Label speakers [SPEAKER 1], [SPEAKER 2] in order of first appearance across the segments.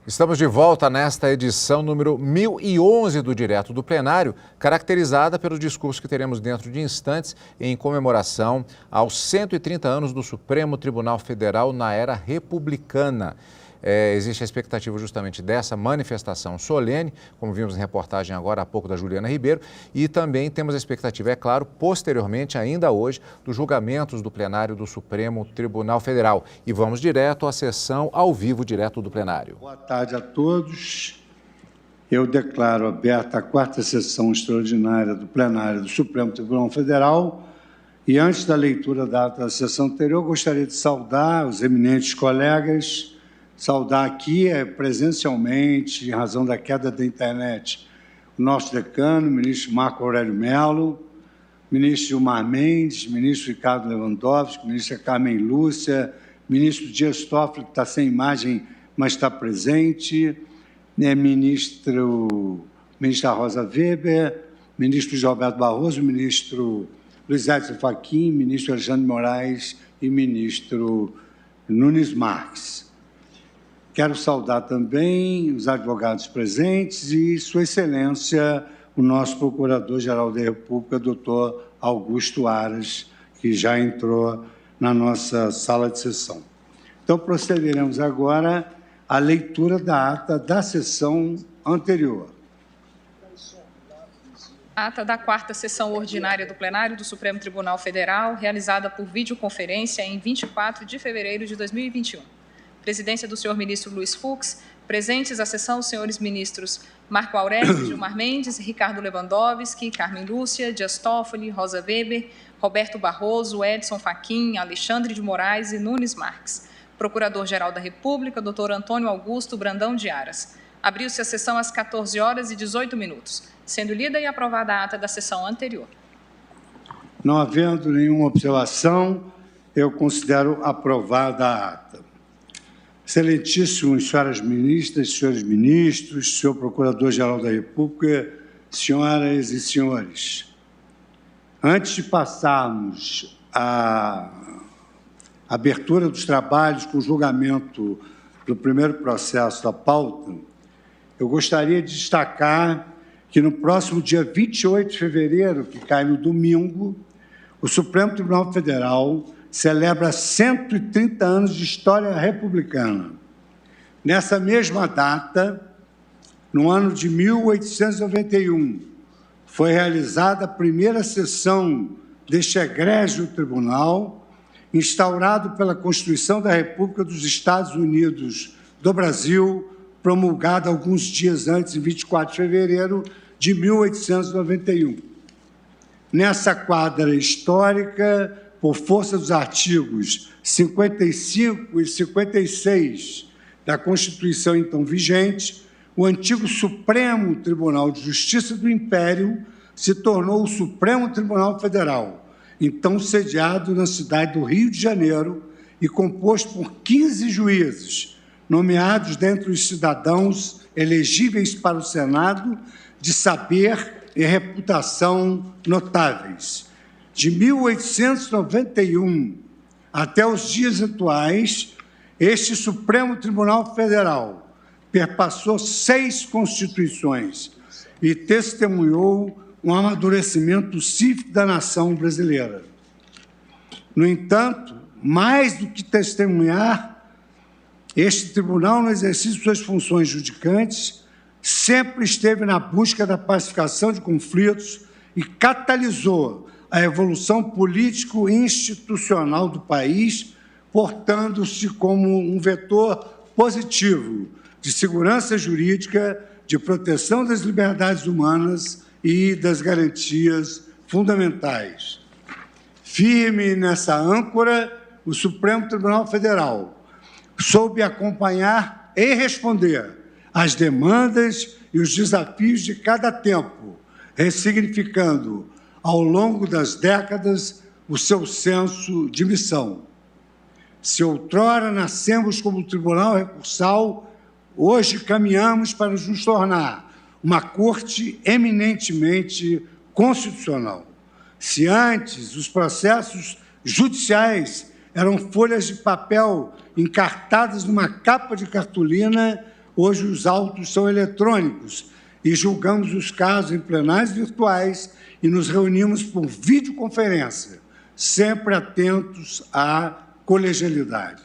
[SPEAKER 1] Estamos de volta nesta edição número 1011 do Direto do Plenário, caracterizada pelo discurso que teremos dentro de instantes em comemoração aos 130 anos do Supremo Tribunal Federal na era republicana. Existe a expectativa justamente dessa manifestação solene, como vimos em reportagem agora há pouco da Juliana Ribeiro, e também temos a expectativa, é claro, posteriormente, ainda hoje, dos julgamentos do plenário do Supremo Tribunal Federal. E vamos direto à sessão ao vivo, direto do plenário.
[SPEAKER 2] Boa tarde a todos. Eu declaro aberta a quarta sessão extraordinária do plenário do Supremo Tribunal Federal. E antes da leitura da ata da sessão anterior, gostaria de saudar os eminentes colegas, saudar aqui presencialmente, em razão da queda da internet, o nosso decano, o ministro Marco Aurélio Mello, o ministro Gilmar Mendes, o ministro Ricardo Lewandowski, a ministra Carmen Lúcia, o ministro Dias Toffoli, que está sem imagem, mas está presente, ministra Rosa Weber, ministro João Alberto Barroso, ministro Luiz Edson Fachin, ministro Alexandre de Moraes e ministro Nunes Marques. Quero saudar também os advogados presentes e Sua Excelência, o nosso Procurador-Geral da República, doutor Augusto Aras, que já entrou na nossa sala de sessão. Então, procederemos agora à leitura da ata da sessão anterior.
[SPEAKER 3] Ata da quarta sessão ordinária do plenário do Supremo Tribunal Federal, realizada por videoconferência em 24 de fevereiro de 2021. Presidência do senhor ministro Luiz Fux, presentes à sessão os senhores ministros Marco Aurélio, Gilmar Mendes, Ricardo Lewandowski, Carmen Lúcia, Dias Toffoli, Rosa Weber, Roberto Barroso, Edson Fachin, Alexandre de Moraes e Nunes Marques. Procurador-Geral da República, doutor Antônio Augusto Brandão de Aras. Abriu-se a sessão às 14 horas e 18 minutos, sendo lida e aprovada a ata da sessão anterior.
[SPEAKER 2] Não havendo nenhuma observação, eu considero aprovada a ata. Excelentíssimos senhoras ministras, senhores ministros, senhor Procurador-Geral da República, senhoras e senhores, antes de passarmos à abertura dos trabalhos com o julgamento do primeiro processo da pauta, eu gostaria de destacar que no próximo dia 28 de fevereiro, que cai no domingo, o Supremo Tribunal Federal celebra 130 anos de história republicana. Nessa mesma data, no ano de 1891, foi realizada a primeira sessão deste egrégio tribunal, instaurado pela Constituição da República dos Estados Unidos do Brasil, promulgada alguns dias antes, em 24 de fevereiro de 1891. Nessa quadra histórica, por força dos artigos 55 e 56 da Constituição então vigente, o antigo Supremo Tribunal de Justiça do Império se tornou o Supremo Tribunal Federal, então sediado na cidade do Rio de Janeiro e composto por 15 juízes, nomeados dentre os cidadãos elegíveis para o Senado de saber e reputação notáveis. De 1891 até os dias atuais, este Supremo Tribunal Federal perpassou 6 constituições e testemunhou um amadurecimento cívico da nação brasileira. No entanto, mais do que testemunhar, este tribunal, no exercício de suas funções judicantes, sempre esteve na busca da pacificação de conflitos e catalisou a evolução político-institucional do país, portando-se como um vetor positivo de segurança jurídica, de proteção das liberdades humanas e das garantias fundamentais. Firme nessa âncora, o Supremo Tribunal Federal soube acompanhar e responder às demandas e os desafios de cada tempo, ressignificando ao longo das décadas, o seu senso de missão. Se outrora nascemos como tribunal recursal, hoje caminhamos para nos tornar uma corte eminentemente constitucional. Se antes os processos judiciais eram folhas de papel encartadas numa capa de cartolina, Hoje os autos são eletrônicos e julgamos os casos em plenários virtuais e nos reunimos por videoconferência, sempre atentos à colegialidade.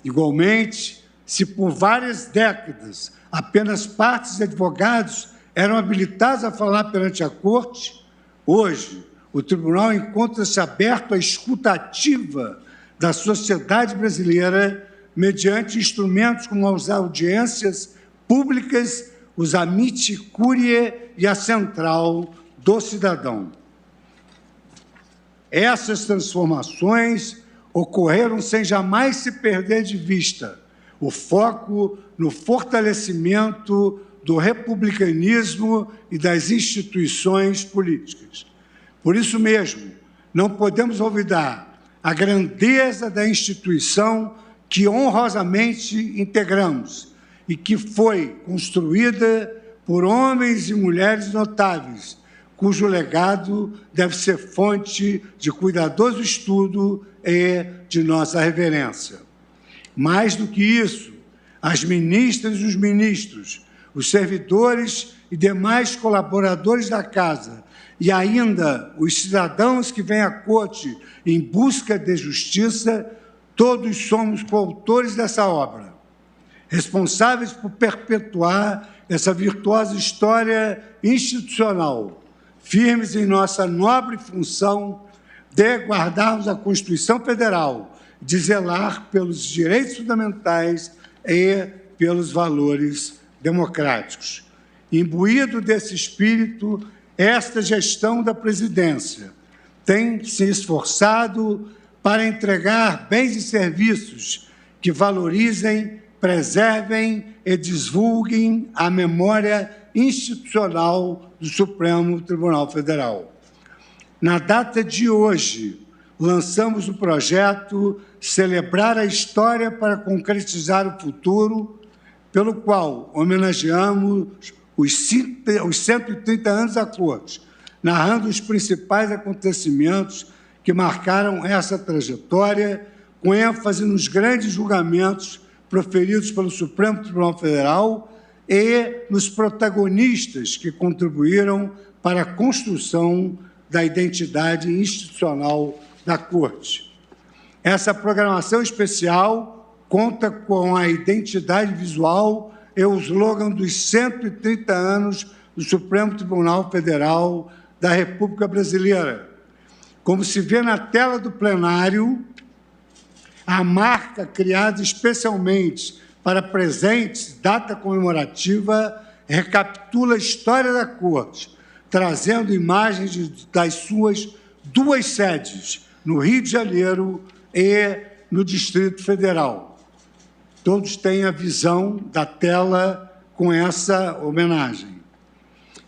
[SPEAKER 2] Igualmente, se por várias décadas apenas partes e advogados eram habilitados a falar perante a Corte, hoje o Tribunal encontra-se aberto à escuta ativa da sociedade brasileira mediante instrumentos como as audiências públicas, os amici curiae e a central do cidadão. Essas transformações ocorreram sem jamais se perder de vista o foco no fortalecimento do republicanismo e das instituições políticas. Por isso mesmo, não podemos olvidar a grandeza da instituição que honrosamente integramos e que foi construída por homens e mulheres notáveis, cujo legado deve ser fonte de cuidadoso estudo e de nossa reverência. Mais do que isso, as ministras e os ministros, os servidores e demais colaboradores da Casa e ainda os cidadãos que vêm à Corte em busca de justiça, todos somos coautores dessa obra, responsáveis por perpetuar essa virtuosa história institucional, firmes em nossa nobre função de guardarmos a Constituição Federal, de zelar pelos direitos fundamentais e pelos valores democráticos. Imbuído desse espírito, esta gestão da presidência tem se esforçado para entregar bens e serviços que valorizem, preservem e divulguem a memória institucional do Supremo Tribunal Federal. Na data de hoje, lançamos o projeto Celebrar a História para Concretizar o Futuro, pelo qual homenageamos os 130 anos da Corte, narrando os principais acontecimentos que marcaram essa trajetória, com ênfase nos grandes julgamentos proferidos pelo Supremo Tribunal Federal e nos protagonistas que contribuíram para a construção da identidade institucional da Corte. Essa programação especial conta com a identidade visual e o slogan dos 130 anos do Supremo Tribunal Federal da República Brasileira. Como se vê na tela do plenário, a marca criada especialmente para presentes, data comemorativa, recapitula a história da Corte, trazendo imagens das suas duas sedes, no Rio de Janeiro e no Distrito Federal. Todos têm a visão da tela com essa homenagem.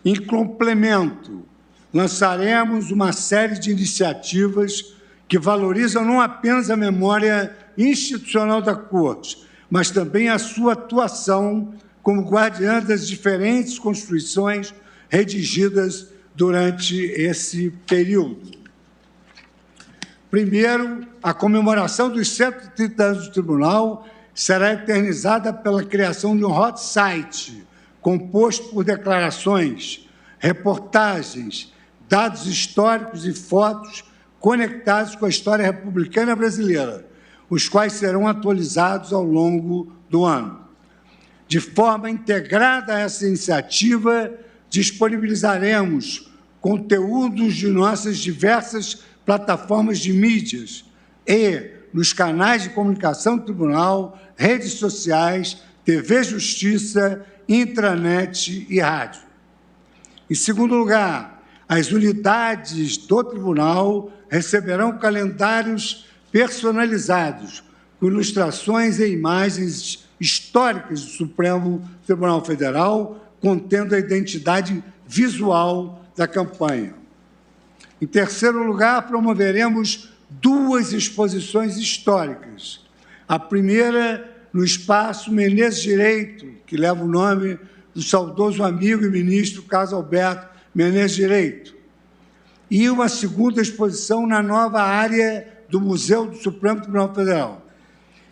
[SPEAKER 2] Em complemento, lançaremos uma série de iniciativas que valorizam não apenas a memória institucional da Corte, mas também a sua atuação como guardiã das diferentes constituições redigidas durante esse período. Primeiro, a comemoração dos 130 anos do Tribunal será eternizada pela criação de um hot site, composto por declarações, reportagens, dados históricos e fotos conectados com a história republicana brasileira, os quais serão atualizados ao longo do ano. De forma integrada a essa iniciativa, disponibilizaremos conteúdos de nossas diversas plataformas de mídias e nos canais de comunicação do Tribunal, redes sociais, TV Justiça, intranet e rádio. Em segundo lugar, as unidades do Tribunal receberão calendários personalizados, com ilustrações e imagens históricas do Supremo Tribunal Federal, contendo a identidade visual da campanha. Em terceiro lugar, promoveremos duas exposições históricas. A primeira, no Espaço Menezes Direito, que leva o nome do saudoso amigo e ministro Carlos Alberto Menezes Direito. E uma segunda exposição na nova área do Museu do Supremo Tribunal Federal.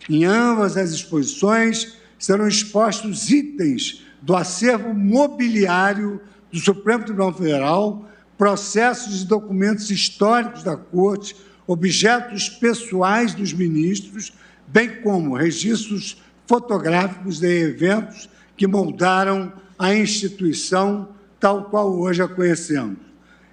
[SPEAKER 2] Em ambas as exposições, serão expostos itens do acervo mobiliário do Supremo Tribunal Federal, processos e documentos históricos da Corte, objetos pessoais dos ministros, bem como registros fotográficos de eventos que moldaram a instituição tal qual hoje a conhecemos.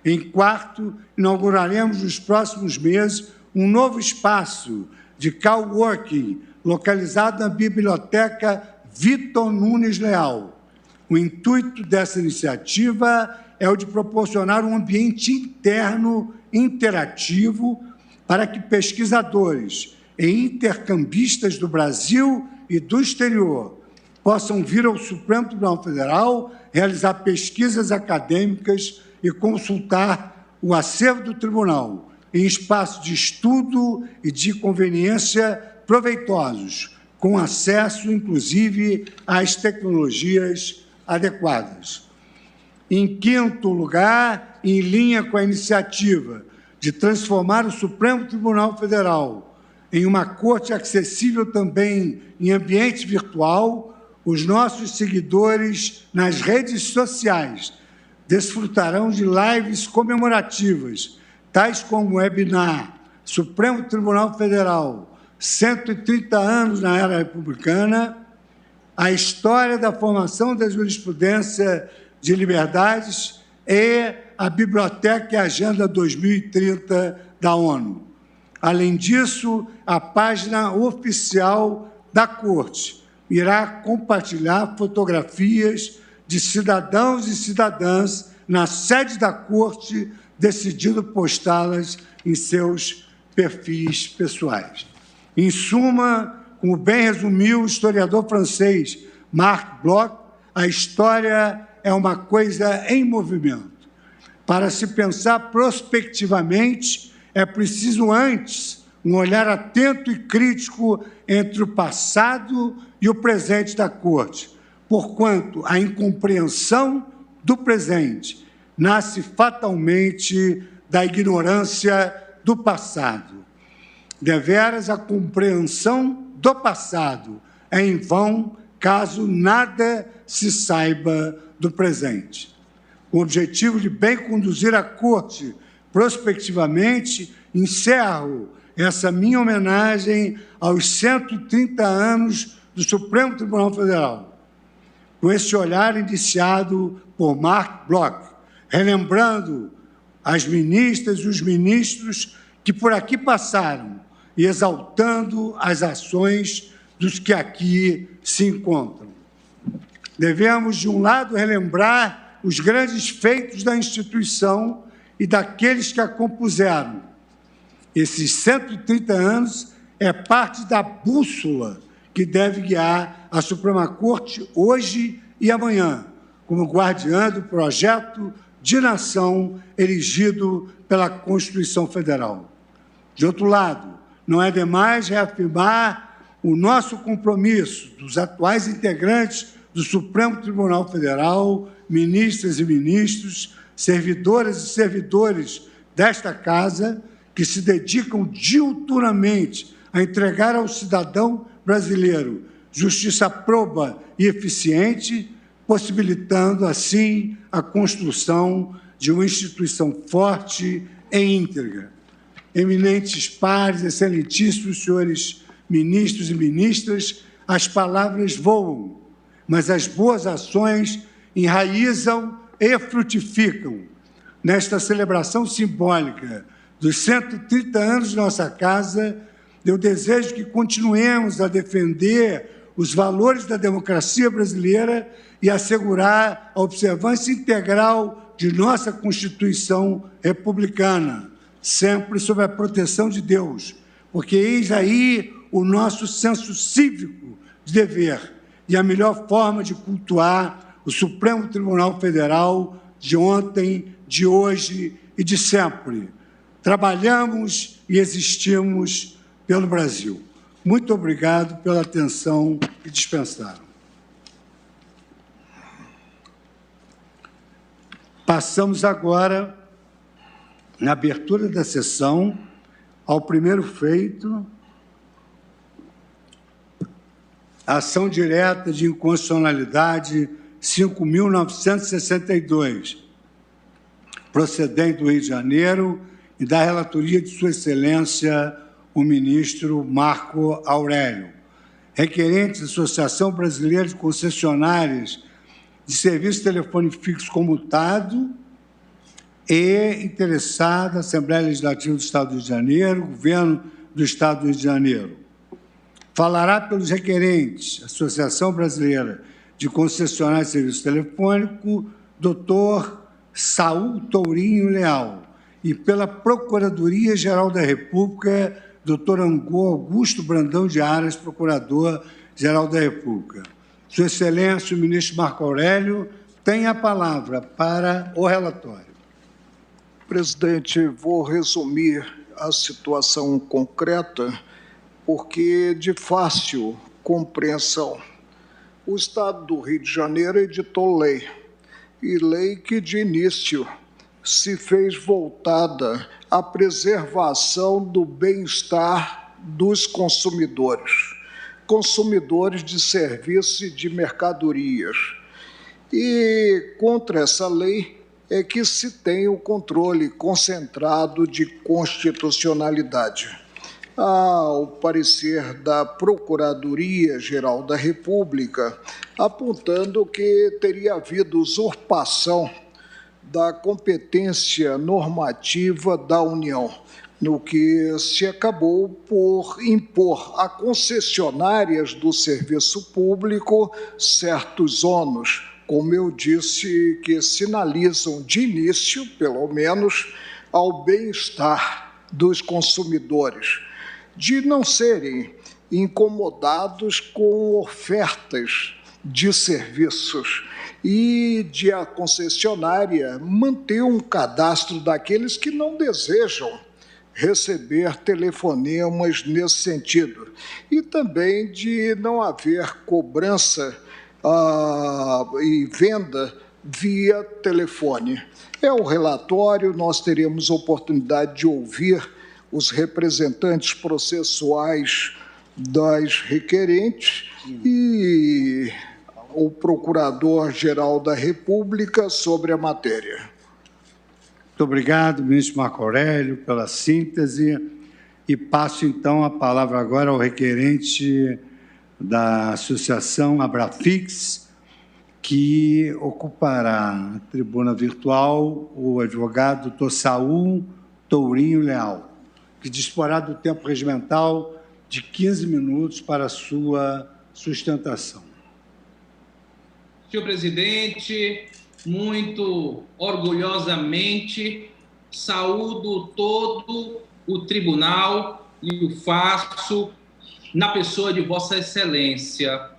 [SPEAKER 2] Em quarto, inauguraremos nos próximos meses um novo espaço de coworking localizado na Biblioteca Vitor Nunes Leal. O intuito dessa iniciativa é o de proporcionar um ambiente interno interativo para que pesquisadores e intercambistas do Brasil e do exterior possam vir ao Supremo Tribunal Federal, realizar pesquisas acadêmicas e consultar o acervo do Tribunal em espaços de estudo e de conveniência proveitosos, com acesso, inclusive, às tecnologias adequadas. Em quinto lugar, em linha com a iniciativa de transformar o Supremo Tribunal Federal em uma corte acessível também em ambiente virtual, os nossos seguidores nas redes sociais desfrutarão de lives comemorativas, tais como o webinar Supremo Tribunal Federal, 130 anos na era republicana, a história da formação da jurisprudência de liberdades e a Biblioteca e Agenda 2030 da ONU. Além disso, a página oficial da Corte irá compartilhar fotografias de cidadãos e cidadãs na sede da Corte, decidindo postá-las em seus perfis pessoais. Em suma, como bem resumiu o historiador francês Marc Bloch, a história é uma coisa em movimento. Para se pensar prospectivamente, é preciso antes um olhar atento e crítico entre o passado e o presente da Corte, porquanto a incompreensão do presente nasce fatalmente da ignorância do passado. Deveras, a compreensão do passado é em vão caso nada se saiba do presente. Com o objetivo de bem conduzir a Corte prospectivamente, encerro essa minha homenagem aos 130 anos do Supremo Tribunal Federal, com esse olhar iniciado por Marc Bloch, relembrando as ministras e os ministros que por aqui passaram e exaltando as ações dos que aqui se encontram. Devemos, de um lado, relembrar os grandes feitos da instituição e daqueles que a compuseram. Esses 130 anos é parte da bússola que deve guiar a Suprema Corte hoje e amanhã, como guardiã do projeto de nação erigido pela Constituição Federal. De outro lado, não é demais reafirmar o nosso compromisso dos atuais integrantes do Supremo Tribunal Federal, ministras e ministros, servidoras e servidores desta Casa, que se dedicam diuturnamente a entregar ao cidadão brasileiro justiça proba e eficiente, possibilitando, assim, a construção de uma instituição forte e íntegra. Eminentes pares, excelentíssimos senhores ministros e ministras, as palavras voam, mas as boas ações enraizam e frutificam. Nesta celebração simbólica dos 130 anos de nossa Casa, eu desejo que continuemos a defender os valores da democracia brasileira e assegurar a observância integral de nossa Constituição republicana, sempre sob a proteção de Deus, porque eis aí o nosso senso cívico de dever e a melhor forma de cultuar o Supremo Tribunal Federal de ontem, de hoje e de sempre. Trabalhamos e existimos pelo Brasil. Muito obrigado pela atenção que dispensaram. Passamos agora, na abertura da sessão, ao primeiro feito, Ação direta de inconstitucionalidade 5.962, procedente do Rio de Janeiro e da relatoria de Sua Excelência, o ministro Marco Aurélio. Requerentes da Associação Brasileira de Concessionárias de Serviço de Telefone Fixo Comutado e interessada, Assembleia Legislativa do Estado do Rio de Janeiro, Governo do Estado do Rio de Janeiro. Falará pelos requerentes, Associação Brasileira de Concessionárias de Serviço Telefônico, doutor Saul Tourinho Leal, e pela Procuradoria-Geral da República, doutor Augusto Brandão de Aras, Procurador-Geral da República. Sua Excelência, o ministro Marco Aurélio, tem a palavra para o relatório.
[SPEAKER 4] Presidente, vou resumir a situação concreta, porque de fácil compreensão. O Estado do Rio de Janeiro editou lei, e lei que de início se fez voltada à preservação do bem-estar dos consumidores de serviços e de mercadorias. E contra essa lei é que se tem o controle concentrado de constitucionalidade. Ao parecer da Procuradoria-Geral da República, apontando que teria havido usurpação da competência normativa da União, no que se acabou por impor a concessionárias do serviço público certos ônus, como eu disse, que sinalizam de início, pelo menos, ao bem-estar dos consumidores, de não serem incomodados com ofertas de serviços e de a concessionária manter um cadastro daqueles que não desejam receber telefonemas nesse sentido, e também de não haver cobrança e venda via telefone. É o relatório, nós teremos oportunidade de ouvir os representantes processuais das requerentes e o Procurador-Geral da República sobre a matéria.
[SPEAKER 2] Muito obrigado, ministro Marco Aurélio, pela síntese. E passo, então, a palavra agora ao requerente da Associação Abrafix, que ocupará a tribuna virtual o advogado doutor Saul Tourinho Leal, que disporá do tempo regimental de 15 minutos para a sua sustentação.
[SPEAKER 5] Senhor presidente, muito orgulhosamente saúdo todo o tribunal e o faço na pessoa de Vossa Excelência.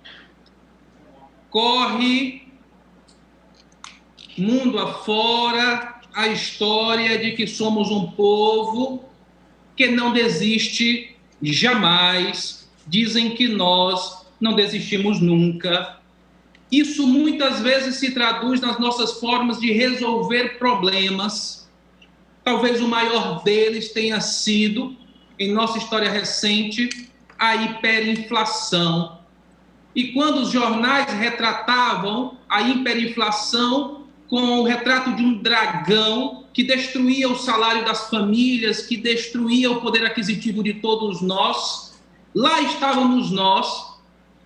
[SPEAKER 5] Corre mundo afora a história de que somos um povo que não desiste jamais. Dizem que nós não desistimos nunca. Isso muitas vezes se traduz nas nossas formas de resolver problemas. Talvez o maior deles tenha sido, em nossa história recente, a hiperinflação. E quando os jornais retratavam a hiperinflação com o retrato de um dragão que destruía o salário das famílias, que destruía o poder aquisitivo de todos nós, lá estávamos nós,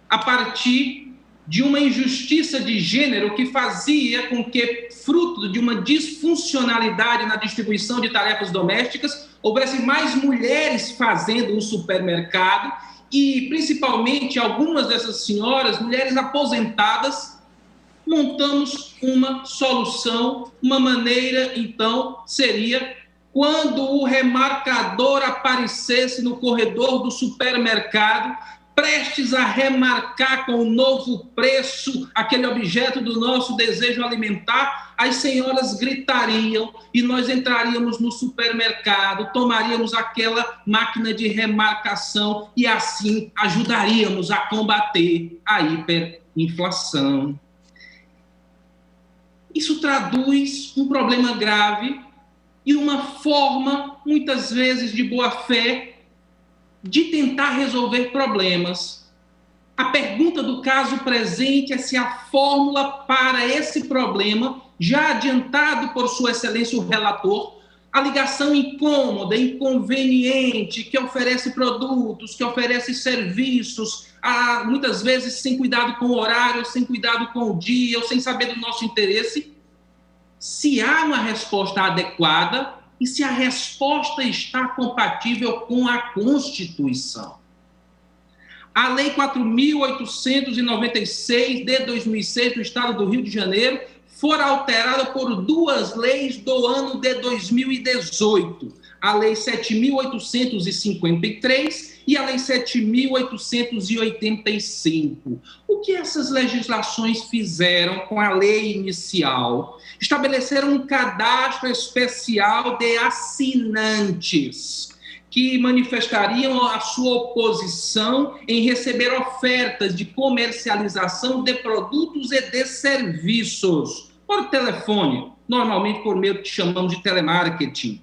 [SPEAKER 5] a partir de uma injustiça de gênero que fazia com que, fruto de uma disfuncionalidade na distribuição de tarefas domésticas, houvesse mais mulheres fazendo um supermercado e, principalmente, algumas dessas senhoras, mulheres aposentadas, montamos uma solução. Uma maneira, então, seria quando o remarcador aparecesse no corredor do supermercado, prestes a remarcar com o novo preço aquele objeto do nosso desejo alimentar, as senhoras gritariam e nós entraríamos no supermercado, tomaríamos aquela máquina de remarcação e assim ajudaríamos a combater a hiperinflação. Isso traduz um problema grave e uma forma, muitas vezes, de boa-fé de tentar resolver problemas. A pergunta do caso presente é se a fórmula para esse problema, já adiantado por Sua Excelência o relator, a ligação incômoda, inconveniente, que oferece produtos, que oferece serviços, muitas vezes sem cuidado com o horário, sem cuidado com o dia, ou sem saber do nosso interesse, se há uma resposta adequada e se a resposta está compatível com a Constituição. A Lei 4.896, de 2006, do Estado do Rio de Janeiro, fora alterada por duas leis do ano de 2018, a Lei 7.853 e a Lei 7.885. O que essas legislações fizeram com a lei inicial? Estabeleceram um cadastro especial de assinantes que manifestariam a sua oposição em receber ofertas de comercialização de produtos e de serviços por telefone, normalmente por meio que chamamos de telemarketing.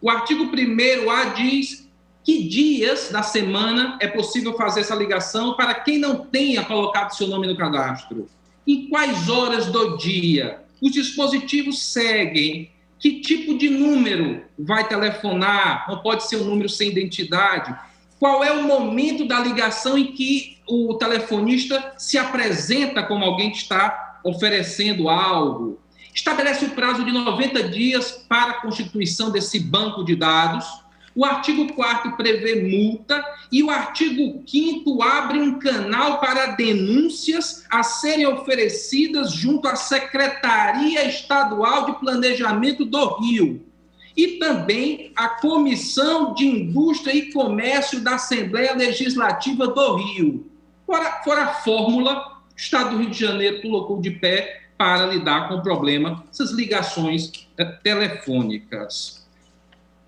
[SPEAKER 5] O artigo 1º-A diz que dias da semana é possível fazer essa ligação para quem não tenha colocado seu nome no cadastro. Em quais horas do dia? Os dispositivos seguem. Que tipo de número vai telefonar? Não pode ser um número sem identidade. Qual é o momento da ligação em que o telefonista se apresenta como alguém que está oferecendo algo? Estabelece o prazo de 90 dias para a constituição desse banco de dados. O artigo 4º prevê multa e o artigo 5º abre um canal para denúncias a serem oferecidas junto à Secretaria Estadual de Planejamento do Rio e também à Comissão de Indústria e Comércio da Assembleia Legislativa do Rio. Fora a fórmula, o Estado do Rio de Janeiro colocou de pé para lidar com o problema dessas ligações telefônicas.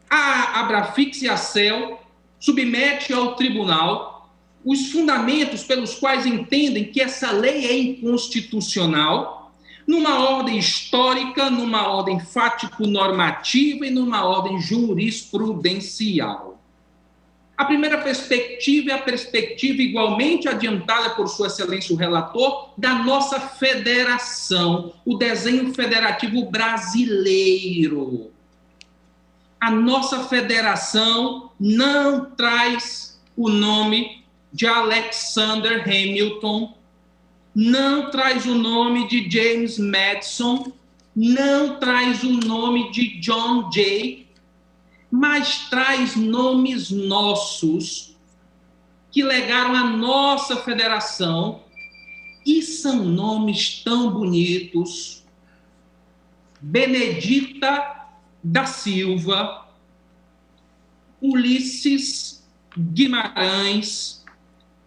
[SPEAKER 5] A Abrafix e a CEL submete ao tribunal os fundamentos pelos quais entendem que essa lei é inconstitucional, numa ordem histórica, numa ordem fático-normativa e numa ordem jurisprudencial. A primeira perspectiva é a perspectiva igualmente adiantada por Sua Excelência o relator da nossa federação, o desenho federativo brasileiro. A nossa federação não traz o nome de Alexander Hamilton, não traz o nome de James Madison, não traz o nome de John Jay, mas traz nomes nossos que legaram a nossa federação e são nomes tão bonitos. Benedita da Silva, Ulisses Guimarães,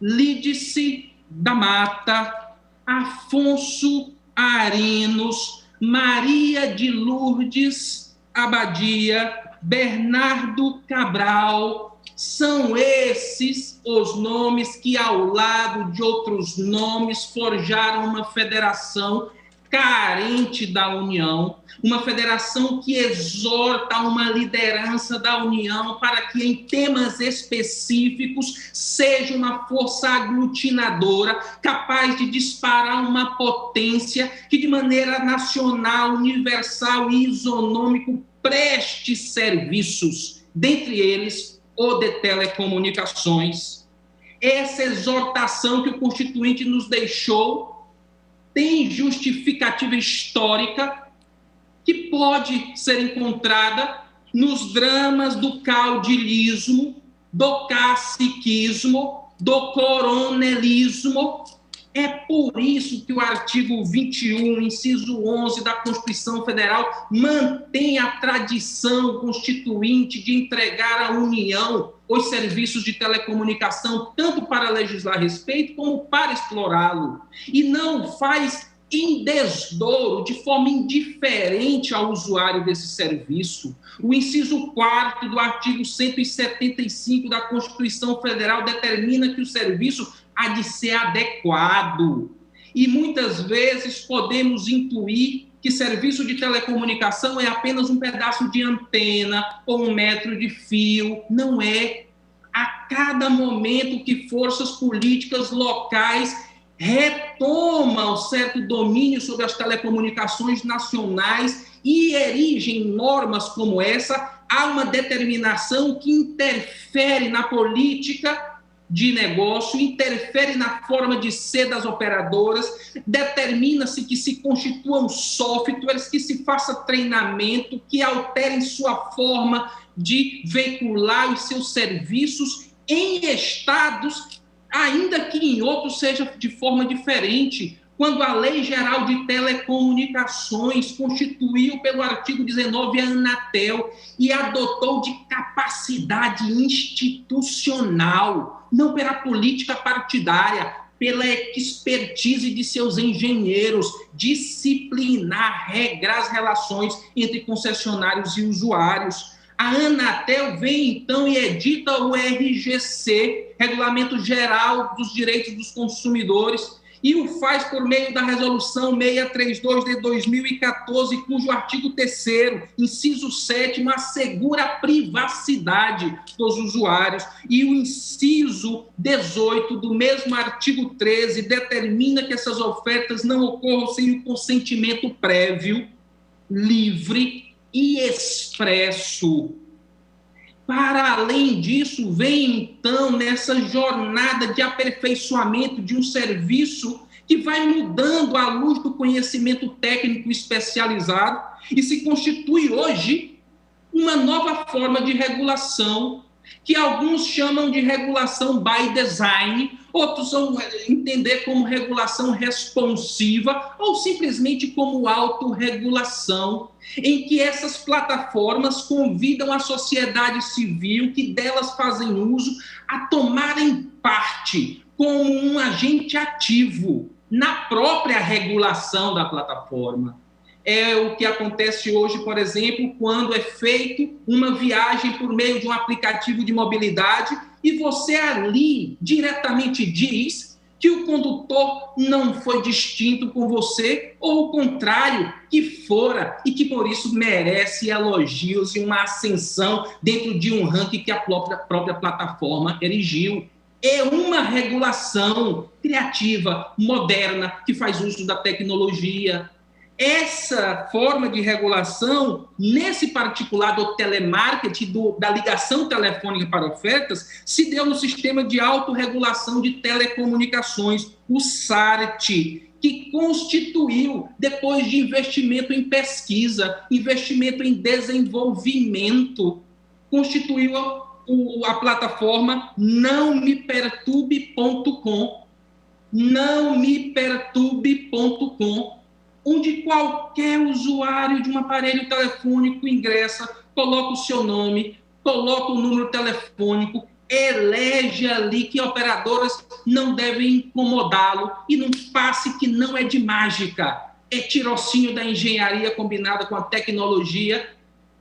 [SPEAKER 5] Lídice da Mata, Afonso Arinos, Maria de Lourdes Abadia, Bernardo Cabral. São esses os nomes que, ao lado de outros nomes, forjaram uma federação carente da União, uma federação que exorta uma liderança da União para que, em temas específicos, seja uma força aglutinadora, capaz de disparar uma potência que, de maneira nacional, universal e isonômico, preste serviços, dentre eles o de telecomunicações. Essa exortação que o Constituinte nos deixou tem justificativa histórica que pode ser encontrada nos dramas do caudilismo, do caciquismo, do coronelismo. É por isso que o artigo 21, inciso 11 da Constituição Federal mantém a tradição constituinte de entregar à União os serviços de telecomunicação, tanto para legislar a respeito como para explorá-lo. E não faz em desdouro, de forma indiferente ao usuário desse serviço. O inciso 4º do artigo 175 da Constituição Federal determina que o serviço há de ser adequado. E muitas vezes podemos intuir que serviço de telecomunicação é apenas um pedaço de antena ou um metro de fio. Não é. a cada momento que forças políticas locais retomam certo domínio sobre as telecomunicações nacionais e erigem normas como essa, há uma determinação que interfere na política de negócio, interfere na forma de ser das operadoras, determina-se que se constituam softwares, que se faça treinamento, que alterem sua forma de veicular os seus serviços em estados, ainda que em outros seja de forma diferente. Quando a Lei Geral de Telecomunicações constituiu pelo artigo 19 a Anatel e adotou de capacidade institucional, não pela política partidária, pela expertise de seus engenheiros, disciplinar, regrar as relações entre concessionários e usuários. A Anatel vem, então, e edita o RGC, Regulamento Geral dos Direitos dos Consumidores, e o faz por meio da Resolução 632 de 2014, cujo artigo 3º, inciso 7º, assegura a privacidade dos usuários, e o inciso 18 do mesmo artigo 13 determina que essas ofertas não ocorram sem o consentimento prévio, livre e expresso. Para além disso, vem então nessa jornada de aperfeiçoamento de um serviço que vai mudando à luz do conhecimento técnico especializado e se constitui hoje uma nova forma de regulação que alguns chamam de regulação by design, outros vão entender como regulação responsiva ou simplesmente como autorregulação, em que essas plataformas convidam a sociedade civil, que delas fazem uso, a tomarem parte como um agente ativo na própria regulação da plataforma. É o que acontece hoje, por exemplo, quando é feito uma viagem por meio de um aplicativo de mobilidade e você ali diretamente diz que o condutor não foi distinto com você, ou o contrário, que fora, e que por isso merece elogios e uma ascensão dentro de um ranking que a própria plataforma erigiu. É uma regulação criativa, moderna, que faz uso da tecnologia. Essa forma de regulação, nesse particular do telemarketing, da ligação telefônica para ofertas, se deu no sistema de autorregulação de telecomunicações, o SART, que constituiu, depois de investimento em pesquisa, investimento em desenvolvimento, constituiu a plataforma nãomeperturbe.com, nãomeperturbe.com, onde qualquer usuário de um aparelho telefônico ingressa, coloca o seu nome, coloca o número telefônico, elege ali que operadoras não devem incomodá-lo, e num passe que não é de mágica, é tirocínio da engenharia combinada com a tecnologia.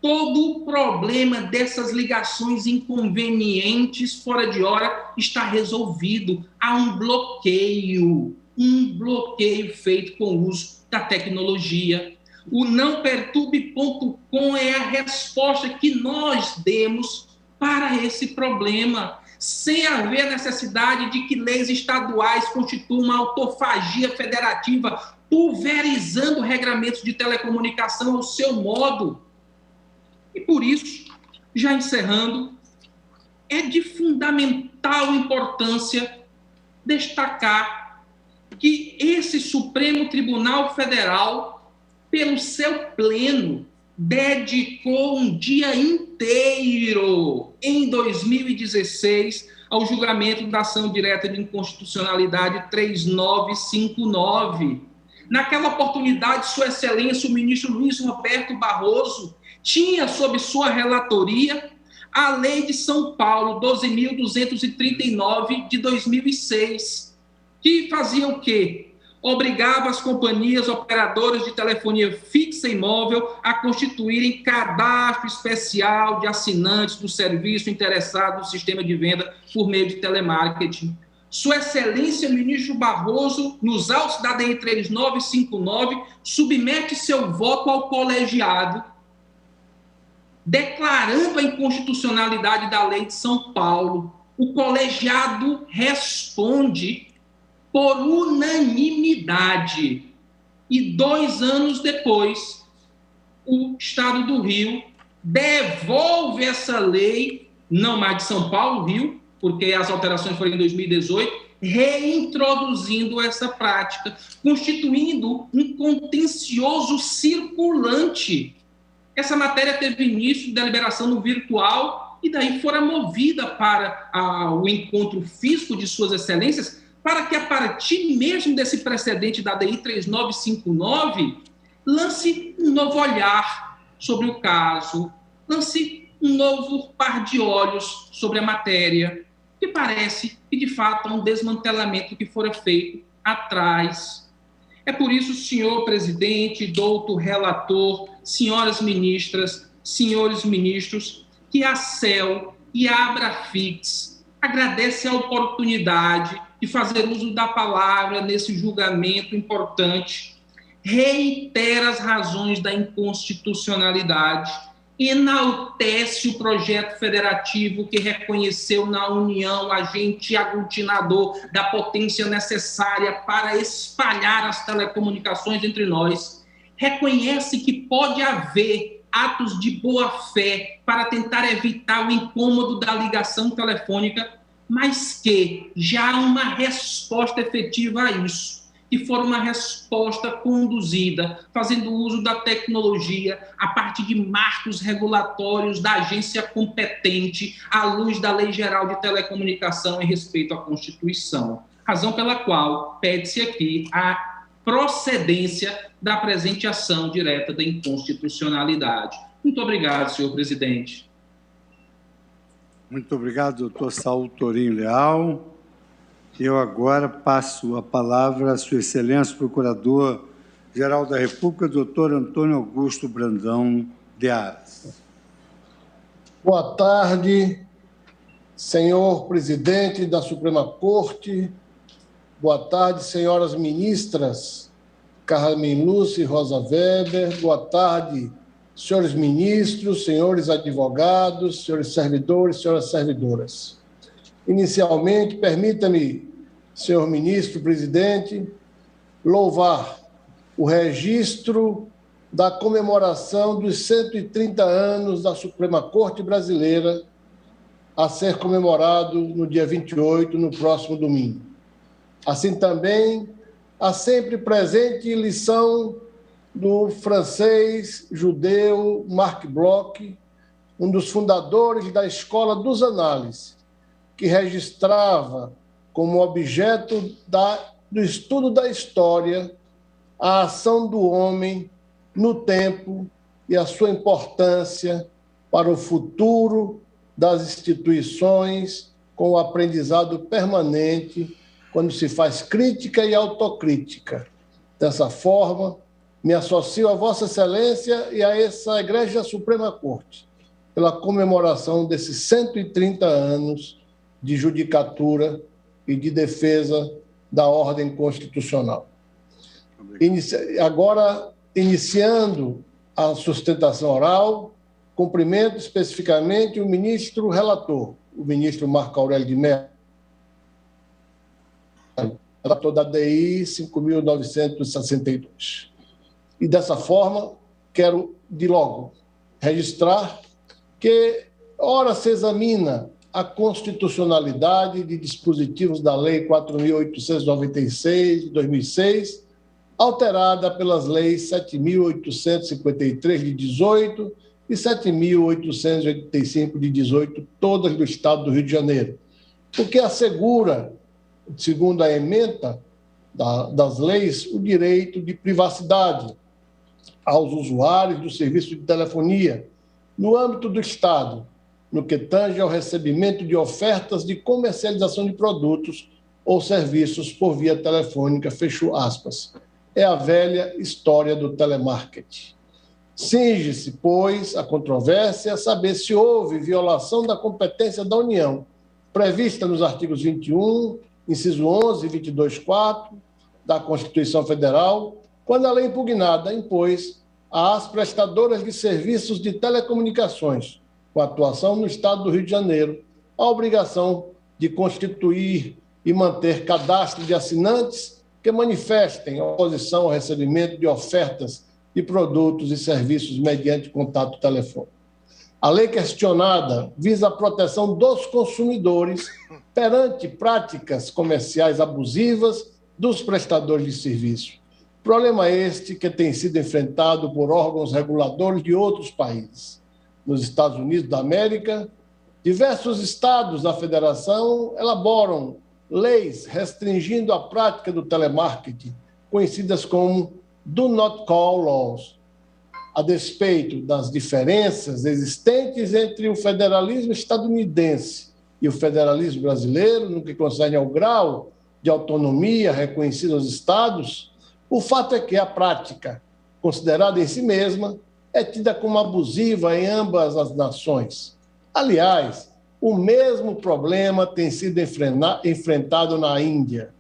[SPEAKER 5] Todo o problema dessas ligações inconvenientes fora de hora está resolvido. Há um bloqueio feito com o uso da tecnologia. O nãoperturbe.com é a resposta que nós demos para esse problema, sem haver necessidade de que leis estaduais constituam uma autofagia federativa, pulverizando regramentos de telecomunicação ao seu modo. E por isso, já encerrando, é de fundamental importância destacar que esse Supremo Tribunal Federal, pelo seu pleno, dedicou um dia inteiro, em 2016, ao julgamento da ação direta de inconstitucionalidade 3959. Naquela oportunidade, Sua Excelência, o ministro Luiz Roberto Barroso, tinha sob sua relatoria a Lei de São Paulo, 12.239, de 2006, que fazia o quê? Obrigava as companhias operadoras de telefonia fixa e móvel a constituírem cadastro especial de assinantes do serviço interessado no sistema de venda por meio de telemarketing. Sua Excelência, ministro Barroso, nos autos da DI 3959, submete seu voto ao colegiado, declarando a inconstitucionalidade da Lei de São Paulo. o colegiado responde por unanimidade. E 2 anos depois, o Estado do Rio devolve essa lei, não mais de São Paulo, Rio, porque as alterações foram em 2018, reintroduzindo essa prática, constituindo um contencioso circulante. Essa matéria teve início de deliberação no virtual e daí fora movida para o encontro físico de suas excelências, para que a partir mesmo desse precedente da DI 3959, lance um novo olhar sobre o caso, lance um novo par de olhos sobre a matéria, que parece que, de fato, há um desmantelamento que fora feito atrás. É por isso, senhor presidente, doutor relator, senhoras ministras, senhores ministros, que a CEL e a Abrafix agradecem a oportunidade de fazer uso da palavra nesse julgamento importante, reitera as razões da inconstitucionalidade, enaltece o projeto federativo que reconheceu na União agente aglutinador da potência necessária para espalhar as telecomunicações entre nós, reconhece que pode haver atos de boa-fé para tentar evitar o incômodo da ligação telefônica, mas que já há uma resposta efetiva a isso, que for uma resposta conduzida, fazendo uso da tecnologia, a partir de marcos regulatórios da agência competente, à luz da Lei Geral de Telecomunicação em respeito à Constituição. Razão pela qual pede-se aqui a procedência da presente ação direta da inconstitucionalidade. Muito obrigado, senhor presidente.
[SPEAKER 2] Muito obrigado, doutor Saul Torinho Leal. Eu agora passo a palavra à Sua Excelência, Procurador-Geral da República, doutor Antônio Augusto Brandão de Aras.
[SPEAKER 6] Boa tarde, senhor presidente da Suprema Corte. Boa tarde, senhoras ministras Carmen Lúcia e Rosa Weber. Boa tarde, senhores ministros, senhores advogados, senhores servidores, senhoras servidoras. Inicialmente, permita-me, senhor ministro, presidente, louvar o registro da comemoração dos 130 anos da Suprema Corte Brasileira, a ser comemorado no dia 28, no próximo domingo. Assim também, a sempre presente lição do francês judeu Marc Bloch, um dos fundadores da Escola dos Análises, que registrava como objeto do estudo da história a ação do homem no tempo e a sua importância para o futuro das instituições, com o aprendizado permanente, quando se faz crítica e autocrítica. Dessa forma, me associo a Vossa Excelência e a essa Egrégia Suprema Corte pela comemoração desses 130 anos de judicatura e de defesa da ordem constitucional. Agora, iniciando a sustentação oral, cumprimento especificamente o ministro relator, o ministro Marco Aurélio de Mello, relator da DI 5.962. E, dessa forma, quero, de logo, registrar que, ora, se examina a constitucionalidade de dispositivos da Lei 4.896, de 2006, alterada pelas leis 7.853, de 18, e 7.885, de 18, todas do Estado do Rio de Janeiro, o que assegura, segundo a ementa das leis, o direito de privacidade aos usuários do serviço de telefonia no âmbito do Estado, no que tange ao recebimento de ofertas de comercialização de produtos ou serviços por via telefônica, fecho aspas. É a velha história do telemarketing. Cinge-se, pois, a controvérsia a saber se houve violação da competência da União, prevista nos artigos 21, inciso 11 e 22.4 da Constituição Federal, quando a lei impugnada impôs às prestadoras de serviços de telecomunicações, com atuação no Estado do Rio de Janeiro, a obrigação de constituir e manter cadastro de assinantes que manifestem oposição ao recebimento de ofertas de produtos e serviços mediante contato telefônico. A lei questionada visa a proteção dos consumidores perante práticas comerciais abusivas dos prestadores de serviço. Problema este que tem sido enfrentado por órgãos reguladores de outros países. Nos Estados Unidos da América, diversos estados da federação elaboram leis restringindo a prática do telemarketing, conhecidas como Do Not Call Laws. A despeito das diferenças existentes entre o federalismo estadunidense e o federalismo brasileiro, no que concerne ao grau de autonomia reconhecida aos estados, o fato é que a prática, considerada em si mesma, é tida como abusiva em ambas as nações. Aliás, o mesmo problema tem sido enfrentado na Índia.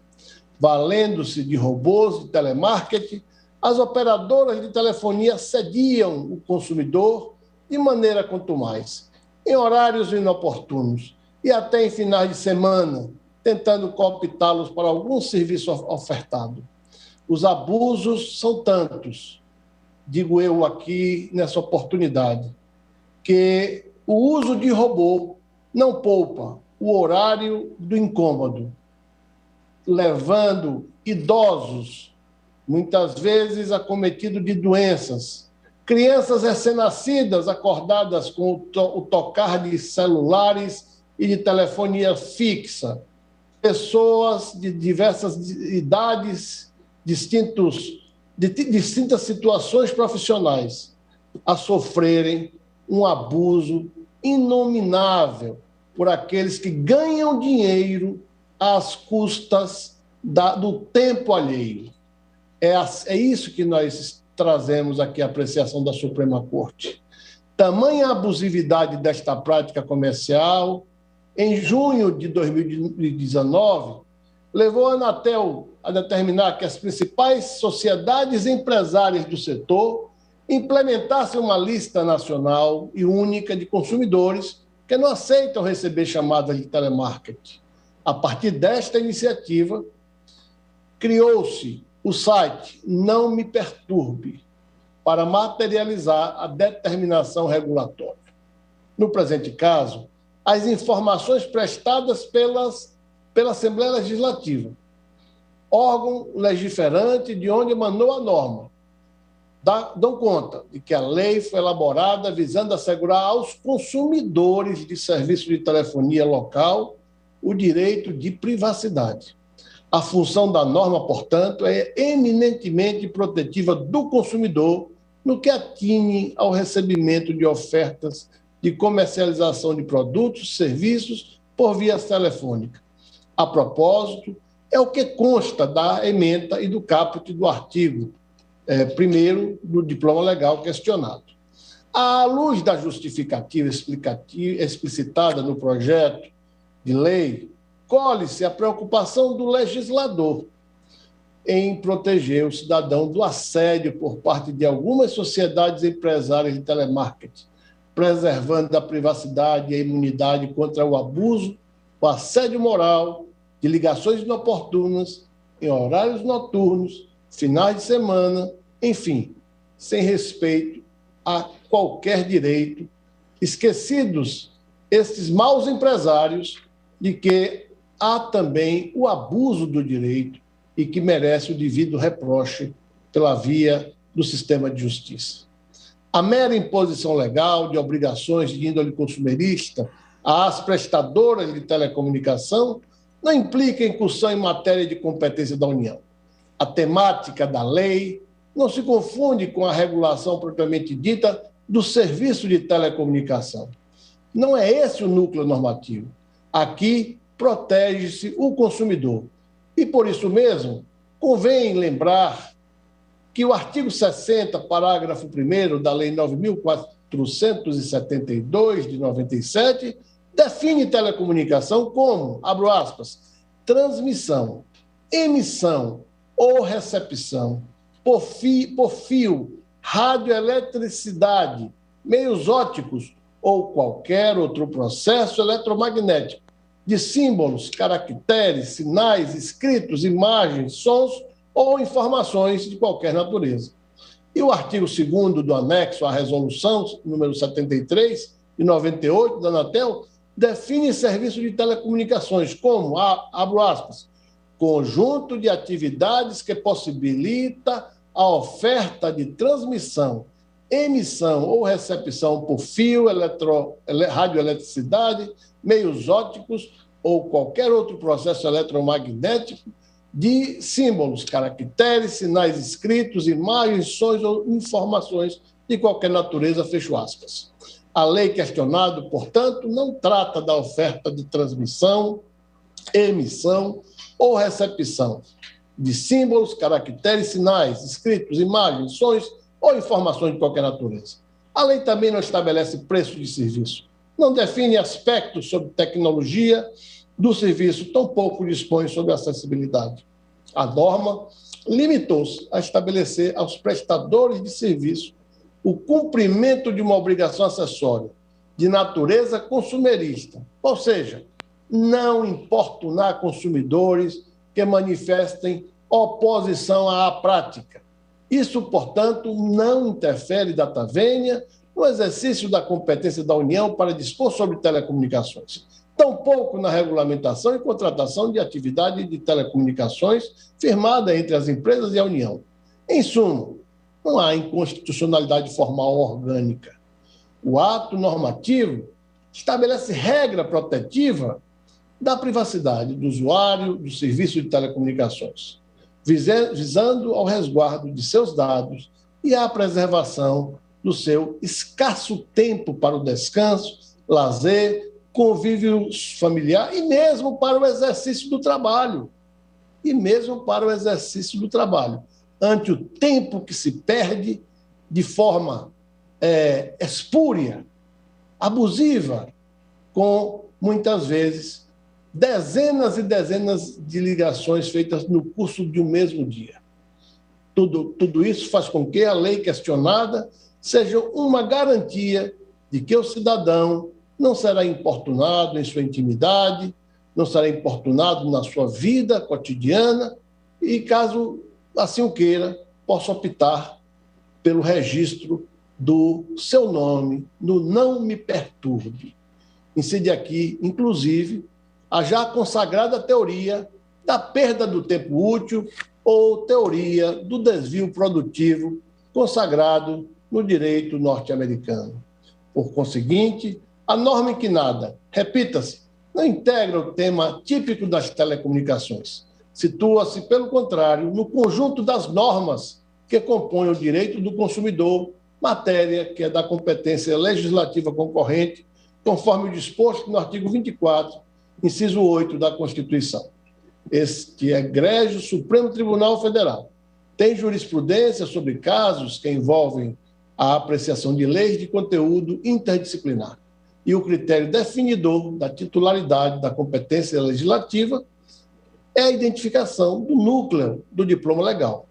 [SPEAKER 6] Valendo-se de robôs de telemarketing, as operadoras de telefonia assediam o consumidor de maneira contumaz, em horários inoportunos e até em finais de semana, tentando cooptá-los para algum serviço ofertado. Os abusos são tantos, digo eu aqui nessa oportunidade, que o uso de robô não poupa o horário do incômodo, levando idosos, muitas vezes acometidos de doenças, crianças recém-nascidas acordadas com o tocar de celulares e de telefonia fixa, pessoas de diversas idades, de distintas situações profissionais, a sofrerem um abuso inominável por aqueles que ganham dinheiro às custas do tempo alheio. É isso que nós trazemos aqui à apreciação da Suprema Corte. Tamanha abusividade desta prática comercial, em junho de 2019, levou a Anatel a determinar que as principais sociedades empresárias do setor implementassem uma lista nacional e única de consumidores que não aceitam receber chamadas de telemarketing. A partir desta iniciativa, criou-se o site Não Me Perturbe, para materializar a determinação regulatória. No presente caso, as informações prestadas pela Assembleia Legislativa, órgão legiferante de onde emanou a norma, dão conta de que a lei foi elaborada visando assegurar aos consumidores de serviço de telefonia local o direito de privacidade. A função da norma, portanto, é eminentemente protetiva do consumidor no que atine ao recebimento de ofertas de comercialização de produtos, serviços por via telefônica. A propósito, é o que consta da ementa e do caput do artigo 1º do diploma legal questionado. À luz da justificativa explicitada no projeto de lei, colhe-se a preocupação do legislador em proteger o cidadão do assédio por parte de algumas sociedades empresárias de telemarketing, preservando a privacidade e a imunidade contra o abuso, o assédio moral, de ligações inoportunas, em horários noturnos, finais de semana, enfim, sem respeito a qualquer direito, esquecidos estes maus empresários de que há também o abuso do direito e que merece o devido reproche pela via do sistema de justiça. A mera imposição legal de obrigações de índole consumerista às prestadoras de telecomunicação não implica incursão em matéria de competência da União. A temática da lei não se confunde com a regulação propriamente dita do serviço de telecomunicação. Não é esse o núcleo normativo. Aqui protege-se o consumidor. E, por isso mesmo, convém lembrar que o artigo 60, parágrafo 1º da Lei 9.472, de 97, define telecomunicação como, abro aspas, transmissão, emissão ou recepção por fio, radioeletricidade, meios ópticos ou qualquer outro processo eletromagnético de símbolos, caracteres, sinais, escritos, imagens, sons ou informações de qualquer natureza. E o artigo 2º do anexo à resolução número 73 de 98 da Anatel define serviço de telecomunicações como, abro aspas, conjunto de atividades que possibilita a oferta de transmissão, emissão ou recepção por fio, radioeletricidade, meios ópticos ou qualquer outro processo eletromagnético de símbolos, caracteres, sinais escritos, imagens, sons ou informações de qualquer natureza, fecho aspas. A lei questionada, portanto, não trata da oferta de transmissão, emissão ou recepção de símbolos, caracteres, sinais, escritos, imagens, sons ou informações de qualquer natureza. A lei também não estabelece preço de serviço, não define aspectos sobre tecnologia do serviço, tampouco dispõe sobre acessibilidade. A norma limitou-se a estabelecer aos prestadores de serviço o cumprimento de uma obrigação acessória de natureza consumerista, ou seja, não importunar consumidores que manifestem oposição à prática. Isso, portanto, não interfere data vênia no exercício da competência da União para dispor sobre telecomunicações, tampouco na regulamentação e contratação de atividade de telecomunicações firmada entre as empresas e a União. Em suma, não há inconstitucionalidade formal orgânica. O ato normativo estabelece regra protetiva da privacidade do usuário do serviço de telecomunicações, visando ao resguardo de seus dados e à preservação do seu escasso tempo para o descanso, lazer, convívio familiar e mesmo para o exercício do trabalho. Ante o tempo que se perde de forma espúria, abusiva, com, muitas vezes, dezenas e dezenas de ligações feitas no curso de um mesmo dia. Tudo isso faz com que a lei questionada seja uma garantia de que o cidadão não será importunado em sua intimidade, não será importunado na sua vida cotidiana e, caso assim o queira, possa optar pelo registro do seu nome no Não Me Perturbe. Incide aqui, inclusive, a já consagrada teoria da perda do tempo útil ou teoria do desvio produtivo consagrado no direito norte-americano. Por conseguinte, a norma inquinada, repita-se, não integra o tema típico das telecomunicações. Situa-se, pelo contrário, no conjunto das normas que compõem o direito do consumidor, matéria que é da competência legislativa concorrente, conforme o disposto no artigo 24, inciso 8 da Constituição. Este egrégio Supremo Tribunal Federal tem jurisprudência sobre casos que envolvem a apreciação de leis de conteúdo interdisciplinar. E o critério definidor da titularidade da competência legislativa é a identificação do núcleo do diploma legal.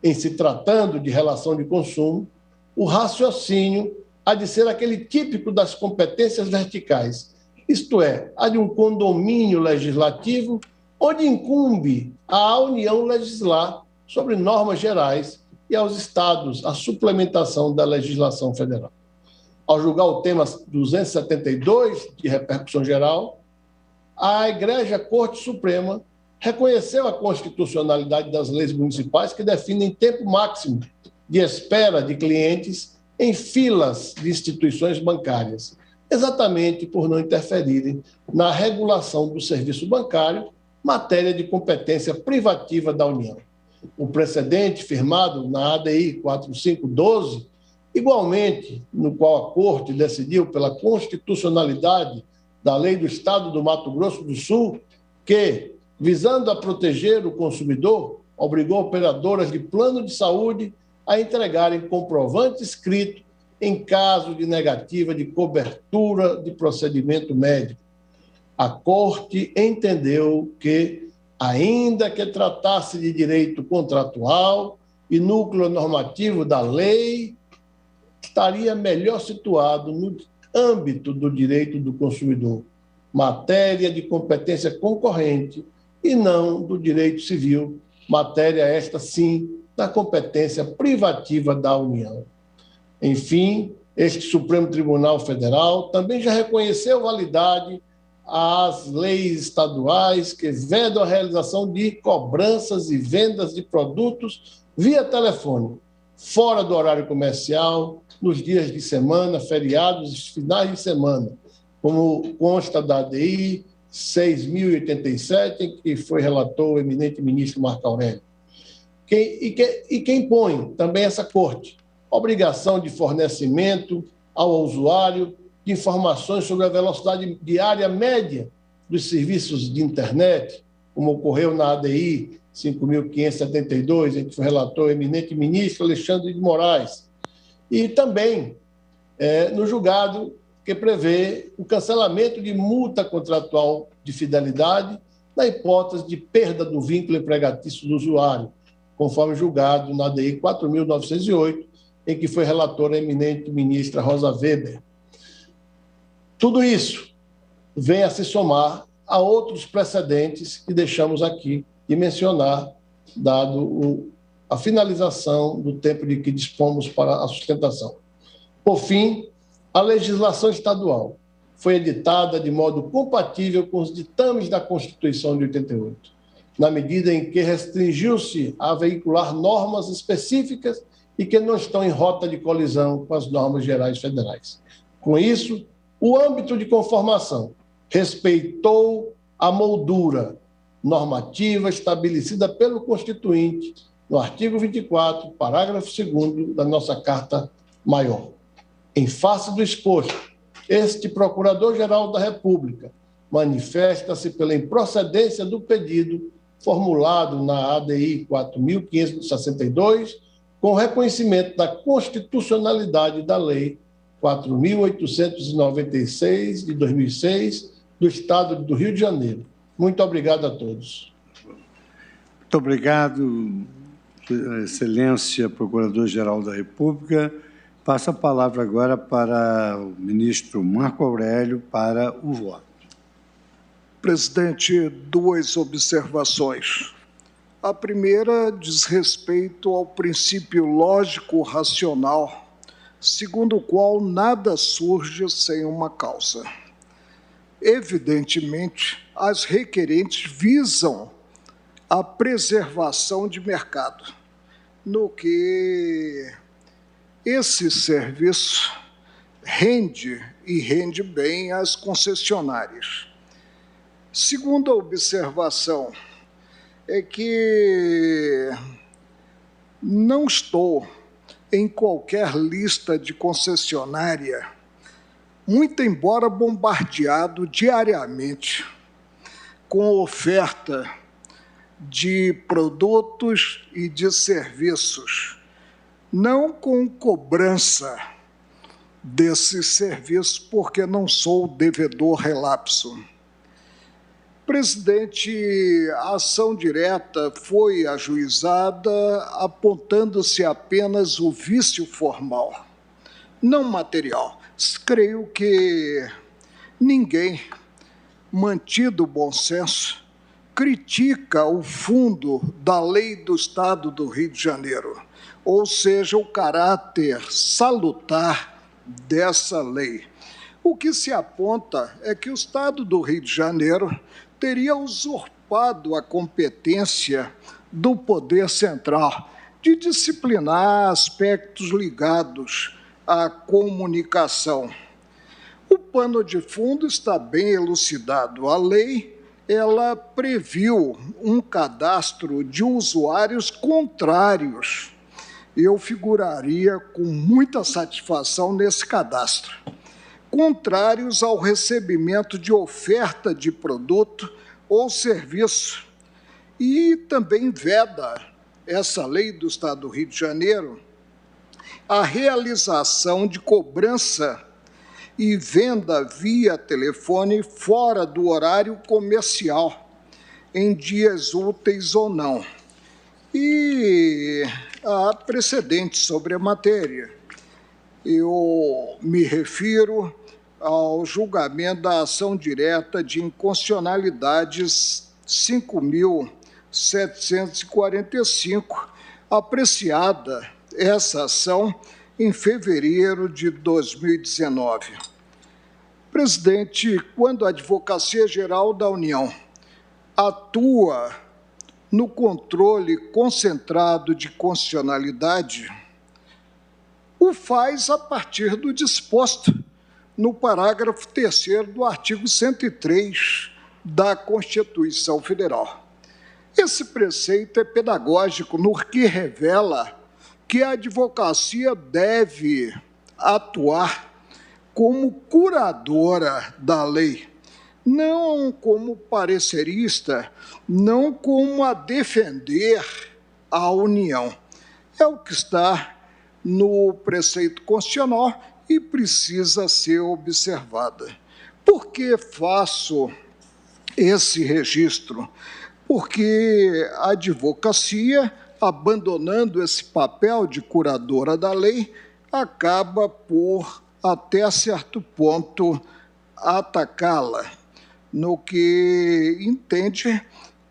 [SPEAKER 6] Em se tratando de relação de consumo, o raciocínio há de ser aquele típico das competências verticais, isto é, a de um condomínio legislativo onde incumbe à União legislar sobre normas gerais e aos estados a suplementação da legislação federal. Ao julgar o tema 272, de repercussão geral, a Egrégia Corte Suprema reconheceu a constitucionalidade das leis municipais que definem tempo máximo de espera de clientes em filas de instituições bancárias, exatamente por não interferirem na regulação do serviço bancário, matéria de competência privativa da União. O precedente firmado na ADI 4512, igualmente, no qual a Corte decidiu pela constitucionalidade da Lei do Estado do Mato Grosso do Sul, que, visando a proteger o consumidor, obrigou operadoras de plano de saúde a entregarem comprovante escrito em caso de negativa de cobertura de procedimento médico. A Corte entendeu que, ainda que tratasse de direito contratual e núcleo normativo da lei, estaria melhor situado no âmbito do direito do consumidor, matéria de competência concorrente e não do direito civil, matéria esta, sim, da competência privativa da União. Enfim, este Supremo Tribunal Federal também já reconheceu validade às leis estaduais que vedam a realização de cobranças e vendas de produtos via telefone, fora do horário comercial, nos dias de semana, feriados e finais de semana, como consta da ADI 6.087, em que foi relator o eminente ministro Marco Aurélio. Quem impõe também essa corte? Obrigação de fornecimento ao usuário de informações sobre a velocidade diária média dos serviços de internet, como ocorreu na ADI 5.572, em que foi relator o eminente ministro Alexandre de Moraes, e também no julgado que prevê o cancelamento de multa contratual de fidelidade na hipótese de perda do vínculo empregatício do usuário, conforme julgado na ADI 4.908, em que foi relatora a eminente ministra Rosa Weber. Tudo isso vem a se somar a outros precedentes que deixamos aqui de mencionar, dado a finalização do tempo de que dispomos para a sustentação. Por fim, a legislação estadual foi editada de modo compatível com os ditames da Constituição de 88, na medida em que restringiu-se a veicular normas específicas e que não estão em rota de colisão com as normas gerais federais. Com isso, o âmbito de conformação respeitou a moldura normativa estabelecida pelo Constituinte no artigo 24, parágrafo 2º da nossa Carta Maior. Em face do exposto, este Procurador-Geral da República manifesta-se pela improcedência do pedido formulado na ADI 4.562, com reconhecimento da constitucionalidade da Lei 4.896, de 2006, do Estado do Rio de Janeiro. Muito obrigado a todos.
[SPEAKER 2] Muito obrigado, Excelência Procurador-Geral da República. Passo a palavra agora para o ministro Marco Aurélio para o voto.
[SPEAKER 4] Presidente, duas observações. A primeira diz respeito ao princípio lógico-racional, segundo o qual nada surge sem uma causa. Evidentemente, as requerentes visam a preservação de mercado, no que esse serviço rende e rende bem às concessionárias. Segunda observação é que não estou em qualquer lista de concessionária, muito embora bombardeado diariamente com oferta de produtos e de serviços, não com cobrança desses serviços, porque não sou devedor relapso. Presidente, a ação direta foi ajuizada apontando-se apenas o vício formal, não material. Creio que ninguém, mantido o bom senso, critica o fundo da lei do Estado do Rio de Janeiro, ou seja, o caráter salutar dessa lei. O que se aponta é que o Estado do Rio de Janeiro teria usurpado a competência do Poder Central de disciplinar aspectos ligados à comunicação. O pano de fundo está bem elucidado. A lei, ela previu um cadastro de usuários contrários. Eu figuraria com muita satisfação nesse cadastro. Contrários ao recebimento de oferta de produto ou serviço. E também veda essa lei do Estado do Rio de Janeiro a realização de cobrança e venda via telefone fora do horário comercial, em dias úteis ou não. E há precedentes sobre a matéria. Eu me refiro ao julgamento da ação direta de inconstitucionalidades 5.745, apreciada essa ação em fevereiro de 2019. Presidente, quando a Advocacia Geral da União atua no controle concentrado de constitucionalidade, o faz a partir do disposto no parágrafo 3º do artigo 103 da Constituição Federal. Esse preceito é pedagógico no que revela que a advocacia deve atuar como curadora da lei, não como parecerista, não como a defender a União. É o que está no preceito constitucional e precisa ser observada. Por que faço esse registro? Porque a advocacia, abandonando esse papel de curadora da lei, acaba por, até certo ponto, atacá-la, no que entende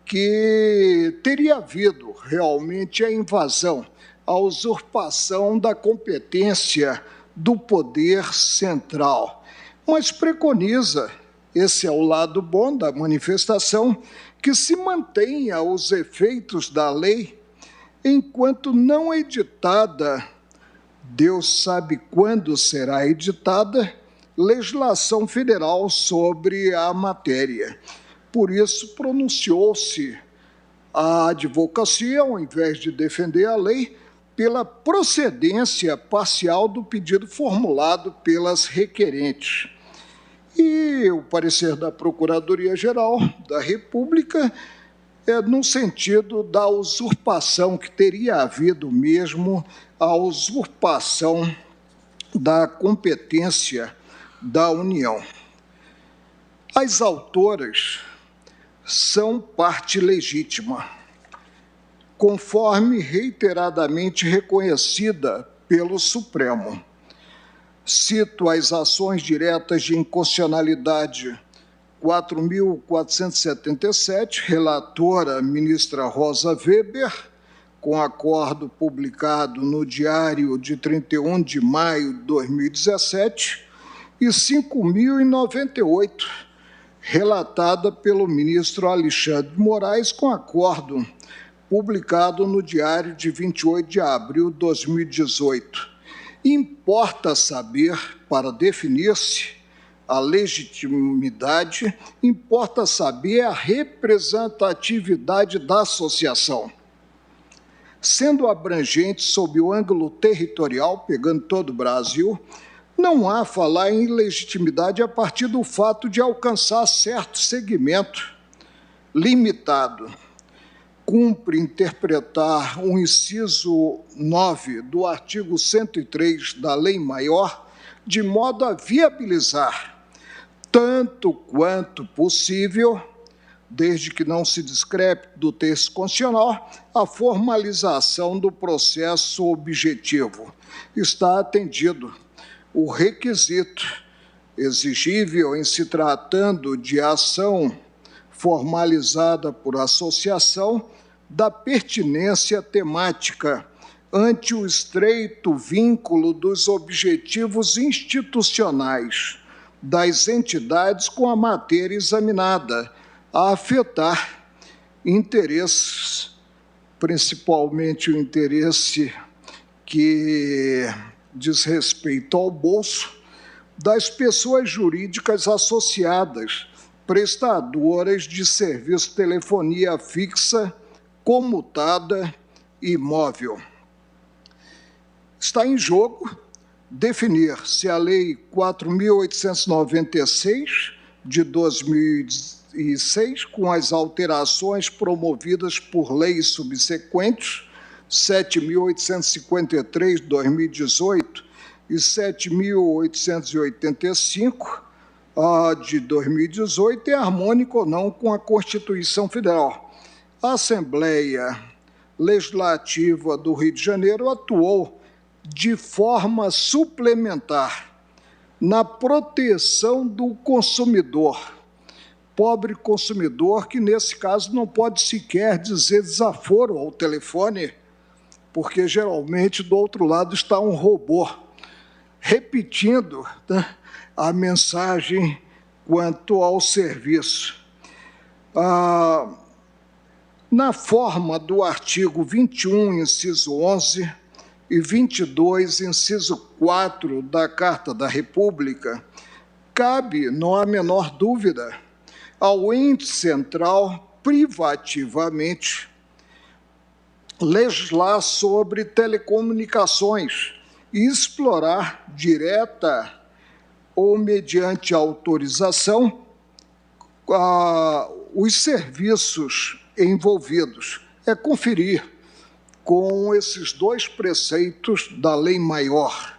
[SPEAKER 4] que teria havido realmente a invasão, a usurpação da competência do poder central. Mas preconiza, esse é o lado bom da manifestação, que se mantenha os efeitos da lei enquanto não editada, Deus sabe quando será editada, legislação federal sobre a matéria. Por isso, pronunciou-se a advocacia, ao invés de defender a lei, pela procedência parcial do pedido formulado pelas requerentes. E o parecer da Procuradoria-Geral da República é no sentido da usurpação, que teria havido mesmo a usurpação da competência da União. As autoras são parte legítima, conforme reiteradamente reconhecida pelo Supremo. Cito as ações diretas de inconstitucionalidade 4.477, relatora ministra Rosa Weber, com acordo publicado no Diário de 31 de maio de 2017, e 5.098, relatada pelo ministro Alexandre de Moraes, com acordo publicado no Diário de 28 de abril de 2018. Importa saber, para definir-se a legitimidade, importa saber a representatividade da associação. Sendo abrangente sob o ângulo territorial, pegando todo o Brasil, não há falar em legitimidade a partir do fato de alcançar certo segmento limitado. Cumpre interpretar o inciso 9 do artigo 103 da Lei Maior, de modo a viabilizar, tanto quanto possível, desde que não se discrepe do texto constitucional, a formalização do processo objetivo. Está atendido o requisito exigível em se tratando de ação formalizada por associação da pertinência temática ante o estreito vínculo dos objetivos institucionais das entidades com a matéria examinada, a afetar interesses, principalmente o interesse que diz respeito ao bolso das pessoas jurídicas associadas, prestadoras de serviço de telefonia fixa, comutada e móvel. Está em jogo definir se a Lei 4.896, de 2006, com as alterações promovidas por leis subsequentes, 7.853, de 2018, e 7.885, de 2018, é harmônico ou não com a Constituição Federal. A Assembleia Legislativa do Rio de Janeiro atuou de forma suplementar na proteção do consumidor. Pobre consumidor que, nesse caso, não pode sequer dizer desaforo ao telefone, porque, geralmente, do outro lado está um robô repetindo, né, a mensagem quanto ao serviço. Na forma do artigo 21, inciso 11, e 22, inciso 4 da Carta da República, cabe, não há menor dúvida, ao ente central, privativamente, legislar sobre telecomunicações e explorar, direta ou mediante autorização, os serviços envolvidos. É conferir com esses dois preceitos da lei maior,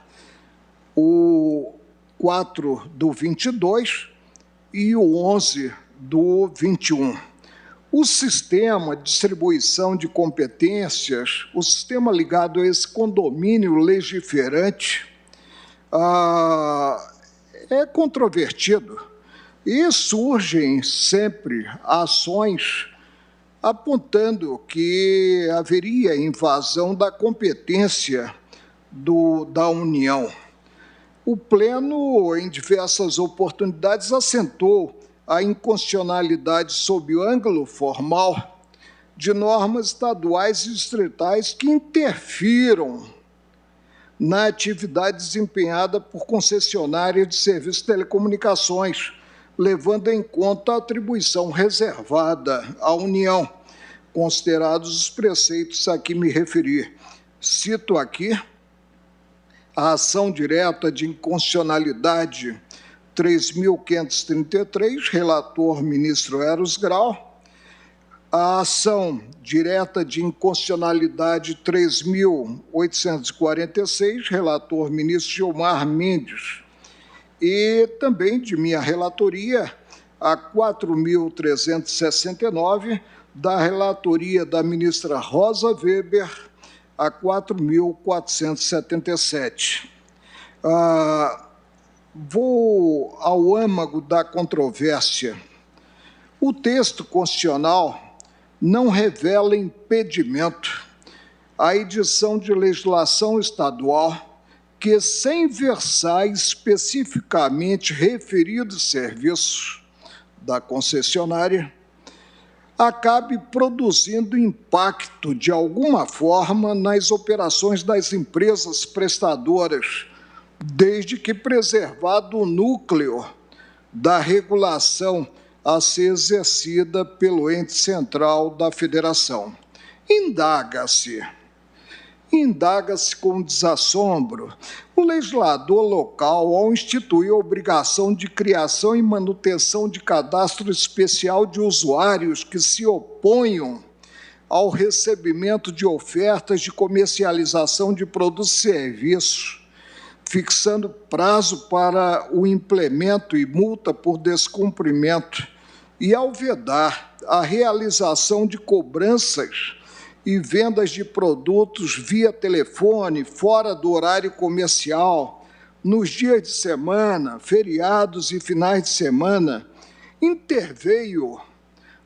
[SPEAKER 4] o 4 do 22 e o 11 do 21. O sistema de distribuição de competências, o sistema ligado a esse condomínio legiferante, é controvertido e surgem sempre ações apontando que haveria invasão da competência da União. O Pleno, em diversas oportunidades, assentou a inconstitucionalidade sob o ângulo formal de normas estaduais e distritais que interfiram na atividade desempenhada por concessionária de serviços de telecomunicações, levando em conta a atribuição reservada à União, considerados os preceitos a que me referi. Cito aqui a ação direta de inconstitucionalidade 3.533, relator ministro Eros Grau, a ação direta de inconstitucionalidade 3.846, relator ministro Gilmar Mendes, e também de minha relatoria, a 4.369, da relatoria da ministra Rosa Weber, a 4.477. Vou ao âmago da controvérsia. O texto constitucional não revela impedimento à edição de legislação estadual que, sem versar especificamente referidos serviços da concessionária, acabe produzindo impacto de alguma forma nas operações das empresas prestadoras, desde que preservado o núcleo da regulação a ser exercida pelo ente central da federação. Indaga-se com desassombro o legislador local ao instituir a obrigação de criação e manutenção de cadastro especial de usuários que se oponham ao recebimento de ofertas de comercialização de produtos e serviços, fixando prazo para o implemento e multa por descumprimento, e ao vedar a realização de cobranças e vendas de produtos via telefone, fora do horário comercial, nos dias de semana, feriados e finais de semana, interveio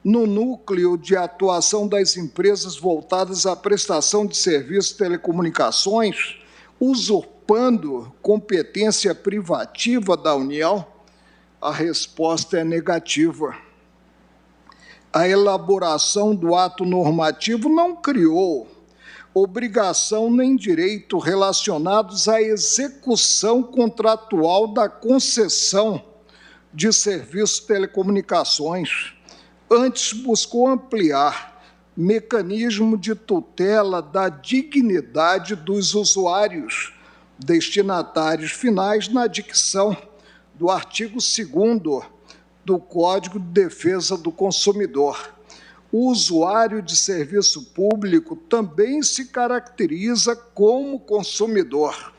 [SPEAKER 4] no núcleo de atuação das empresas voltadas à prestação de serviços de telecomunicações, usurpando competência privativa da União? A resposta é negativa. A elaboração do ato normativo não criou obrigação nem direito relacionados à execução contratual da concessão de serviços de telecomunicações. Antes, buscou ampliar mecanismo de tutela da dignidade dos usuários destinatários finais na dicção do artigo 2º do Código de Defesa do Consumidor. O usuário de serviço público também se caracteriza como consumidor.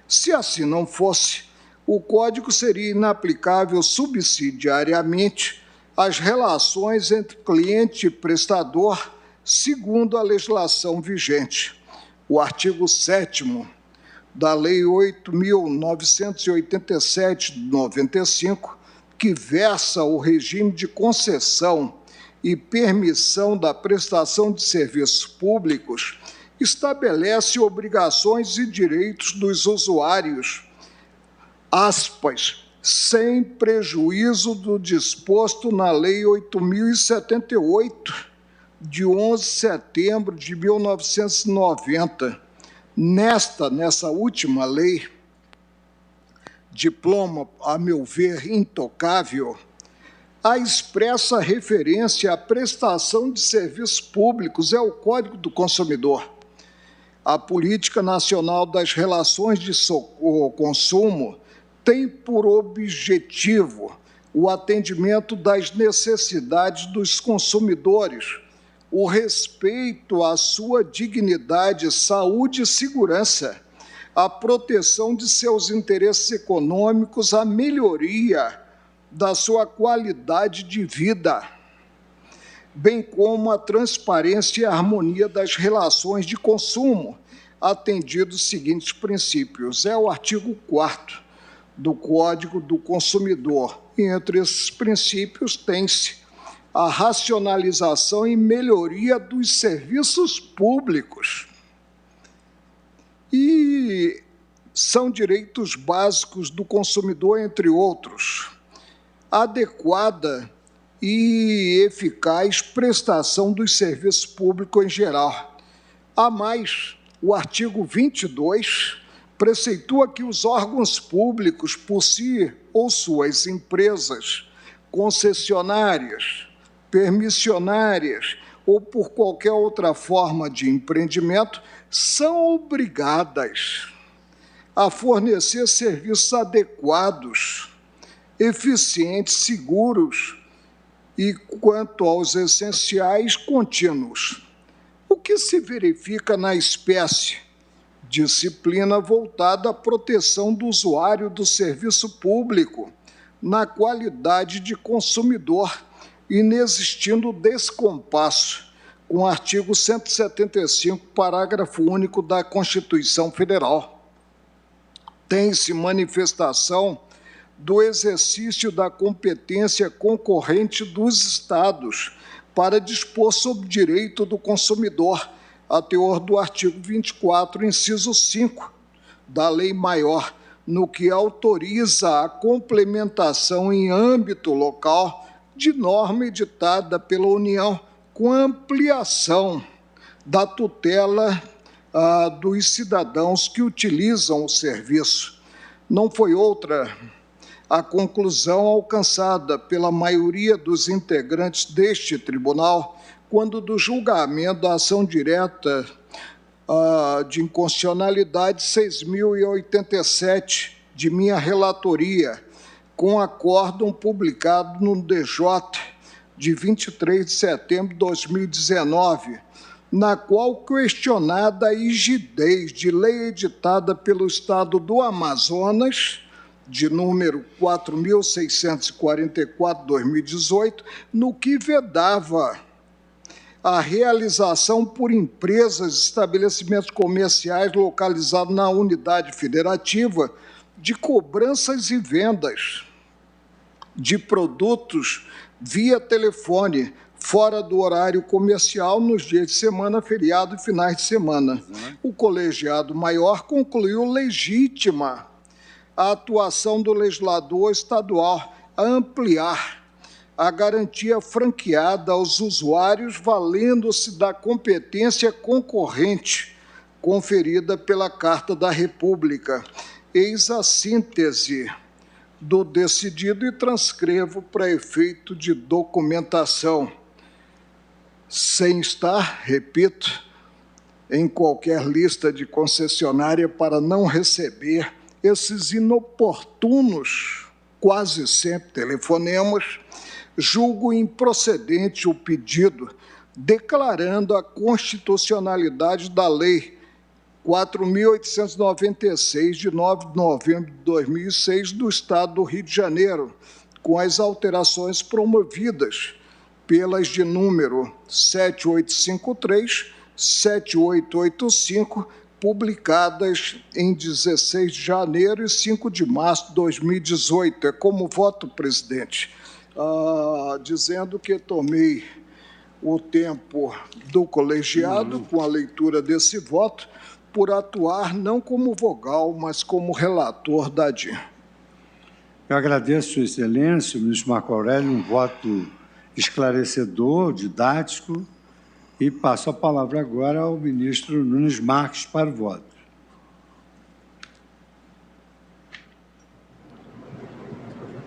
[SPEAKER 4] Se assim não fosse, o Código seria inaplicável subsidiariamente às relações entre cliente e prestador, segundo a legislação vigente. O artigo 7º da Lei 8.987 de 95, que versa o regime de concessão e permissão da prestação de serviços públicos, estabelece obrigações e direitos dos usuários, aspas, sem prejuízo do disposto na Lei 8.078, de 11 de setembro de 1990. Nessa última lei, diploma, a meu ver, intocável, a expressa referência à prestação de serviços públicos é o Código do Consumidor. A Política Nacional das Relações de Consumo tem por objetivo o atendimento das necessidades dos consumidores, o respeito à sua dignidade, saúde e segurança, a proteção de seus interesses econômicos, a melhoria da sua qualidade de vida, bem como a transparência e a harmonia das relações de consumo, atendidos os seguintes princípios. É o artigo 4º do Código do Consumidor. E entre esses princípios tem-se a racionalização e melhoria dos serviços públicos. E são direitos básicos do consumidor, entre outros, adequada e eficaz prestação dos serviços públicos em geral. A mais, o artigo 22 preceitua que os órgãos públicos, por si ou suas empresas, concessionárias, permissionárias ou por qualquer outra forma de empreendimento, são obrigadas a fornecer serviços adequados, eficientes, seguros e, quanto aos essenciais, contínuos. O que se verifica na espécie? Disciplina voltada à proteção do usuário do serviço público, na qualidade de consumidor, inexistindo descompasso com o artigo 175, parágrafo único da Constituição Federal. Tem-se manifestação do exercício da competência concorrente dos Estados para dispor sobre o direito do consumidor, a teor do artigo 24, inciso 5, da Lei Maior, no que autoriza a complementação em âmbito local de norma editada pela União, com ampliação da tutela dos cidadãos que utilizam o serviço. Não foi outra a conclusão alcançada pela maioria dos integrantes deste tribunal quando do julgamento da ação direta de inconstitucionalidade 6.087 de minha relatoria, com acórdão publicado no DJ de 23 de setembro de 2019, na qual questionada a rigidez de lei editada pelo Estado do Amazonas, de número 4.644/2018, no que vedava a realização por empresas e estabelecimentos comerciais localizados na unidade federativa de cobranças e vendas de produtos via telefone, fora do horário comercial, nos dias de semana, feriado e finais de semana. O colegiado maior concluiu legítima a atuação do legislador estadual a ampliar a garantia franqueada aos usuários, valendo-se da competência concorrente conferida pela Carta da República. Eis a síntese do decidido e transcrevo para efeito de documentação, sem estar, repito, em qualquer lista de concessionária para não receber esses inoportunos, quase sempre, telefonemas. Julgo improcedente o pedido, declarando a constitucionalidade da Lei 4.896, de 9 de novembro de 2006, do Estado do Rio de Janeiro, com as alterações promovidas pelas de número 7853, 7885, publicadas em 16 de janeiro e 5 de março de 2018. É como voto, presidente, dizendo que tomei o tempo do colegiado com a leitura desse voto por atuar não como vogal, mas como relator da ADIM.
[SPEAKER 2] Eu agradeço, Sua Excelência, o ministro Marco Aurélio, um voto esclarecedor, didático, e passo a palavra agora ao ministro Nunes Marques para o voto.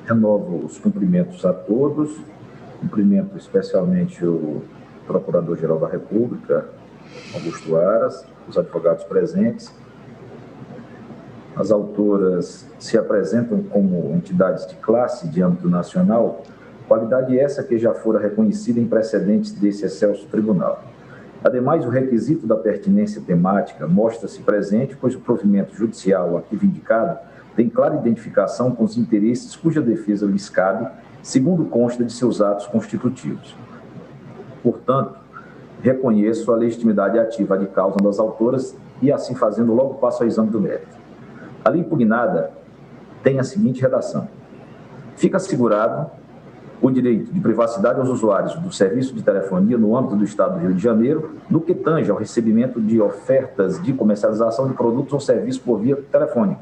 [SPEAKER 7] Renovo os cumprimentos a todos, cumprimento especialmente o Procurador-Geral da República, Augusto Aras, os advogados presentes. As autoras se apresentam como entidades de classe de âmbito nacional, qualidade essa que já fora reconhecida em precedentes desse excelso tribunal. Ademais, o requisito da pertinência temática mostra-se presente, pois o provimento judicial aqui vindicado tem clara identificação com os interesses cuja defesa lhes cabe, segundo consta de seus atos constitutivos. Portanto, reconheço a legitimidade ativa de causa das autoras e, assim fazendo, logo passo ao exame do mérito. A lei impugnada tem a seguinte redação: fica assegurado o direito de privacidade aos usuários do serviço de telefonia no âmbito do Estado do Rio de Janeiro, no que tange ao recebimento de ofertas de comercialização de produtos ou serviços por via telefônica.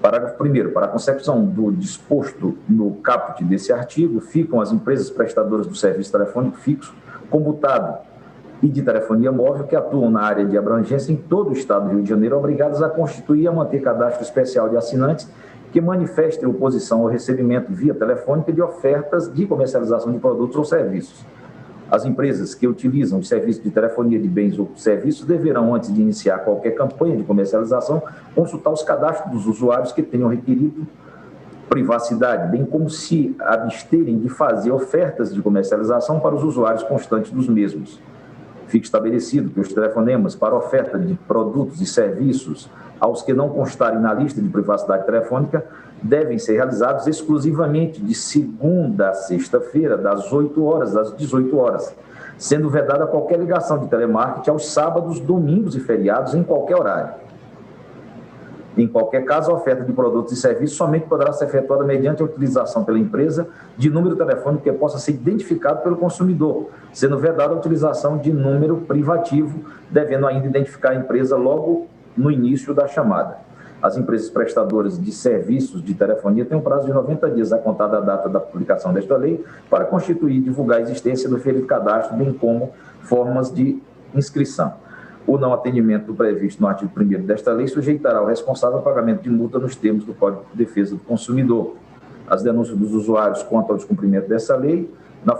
[SPEAKER 7] Parágrafo 1º. Para a concepção do disposto no caput desse artigo, ficam as empresas prestadoras do serviço telefônico fixo, comutado e de telefonia móvel que atuam na área de abrangência em todo o Estado do Rio de Janeiro, obrigadas a constituir e a manter cadastro especial de assinantes que manifestem oposição ao recebimento via telefônica de ofertas de comercialização de produtos ou serviços. As empresas que utilizam o serviço de telefonia de bens ou serviços deverão, antes de iniciar qualquer campanha de comercialização, consultar os cadastros dos usuários que tenham requerido privacidade, bem como se absterem de fazer ofertas de comercialização para os usuários constantes dos mesmos. Fica estabelecido que os telefonemas para oferta de produtos e serviços aos que não constarem na lista de privacidade telefônica devem ser realizados exclusivamente de segunda a sexta-feira, das 8 horas às 18 horas, sendo vedada qualquer ligação de telemarketing aos sábados, domingos e feriados em qualquer horário. Em qualquer caso, a oferta de produtos e serviços somente poderá ser efetuada mediante a utilização pela empresa de número telefônico que possa ser identificado pelo consumidor, sendo vedada a utilização de número privativo, devendo ainda identificar a empresa logo no início da chamada. As empresas prestadoras de serviços de telefonia têm um prazo de 90 dias a contar da data da publicação desta lei para constituir e divulgar a existência do referido cadastro, bem como formas de inscrição. O não atendimento do previsto no artigo 1º desta lei sujeitará o responsável ao pagamento de multa nos termos do Código de Defesa do Consumidor. As denúncias dos usuários quanto ao descumprimento dessa lei, na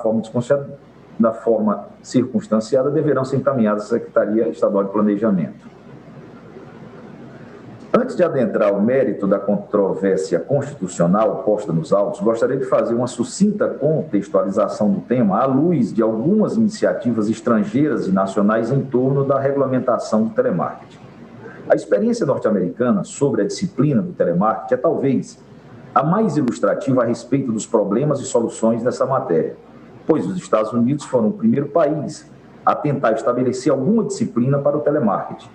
[SPEAKER 7] forma circunstanciada, deverão ser encaminhadas à Secretaria Estadual de Planejamento. Antes de adentrar o mérito da controvérsia constitucional posta nos autos, gostaria de fazer uma sucinta contextualização do tema à luz de algumas iniciativas estrangeiras e nacionais em torno da regulamentação do telemarketing. A experiência norte-americana sobre a disciplina do telemarketing é talvez a mais ilustrativa a respeito dos problemas e soluções dessa matéria, pois os Estados Unidos foram o primeiro país a tentar estabelecer alguma disciplina para o telemarketing.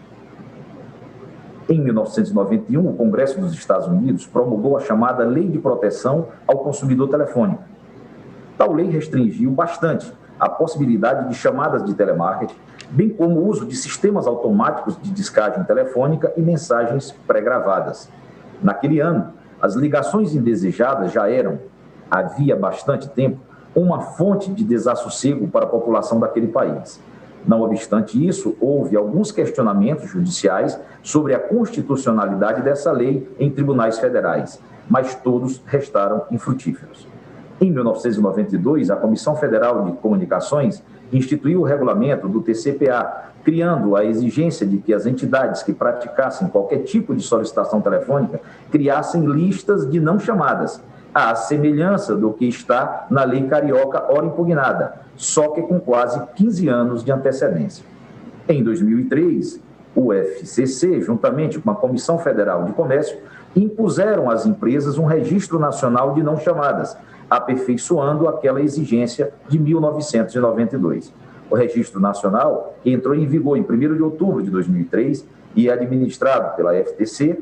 [SPEAKER 7] Em 1991, o Congresso dos Estados Unidos promulgou a chamada Lei de Proteção ao Consumidor Telefônico. Tal lei restringiu bastante a possibilidade de chamadas de telemarketing, bem como o uso de sistemas automáticos de descagem telefônica e mensagens pré-gravadas. Naquele ano, as ligações indesejadas já eram, havia bastante tempo, uma fonte de desassossego para a população daquele país. Não obstante isso, houve alguns questionamentos judiciais sobre a constitucionalidade dessa lei em tribunais federais, mas todos restaram infrutíferos. Em 1992, a Comissão Federal de Comunicações instituiu o regulamento do TCPA, criando a exigência de que as entidades que praticassem qualquer tipo de solicitação telefônica criassem listas de não chamadas, à semelhança do que está na Lei Carioca, ora impugnada, só que com quase 15 anos de antecedência. Em 2003, o FCC, juntamente com a Comissão Federal de Comércio, impuseram às empresas um registro nacional de não chamadas, aperfeiçoando aquela exigência de 1992. O Registro Nacional, que entrou em vigor em 1º de outubro de 2003 e é administrado pela FTC,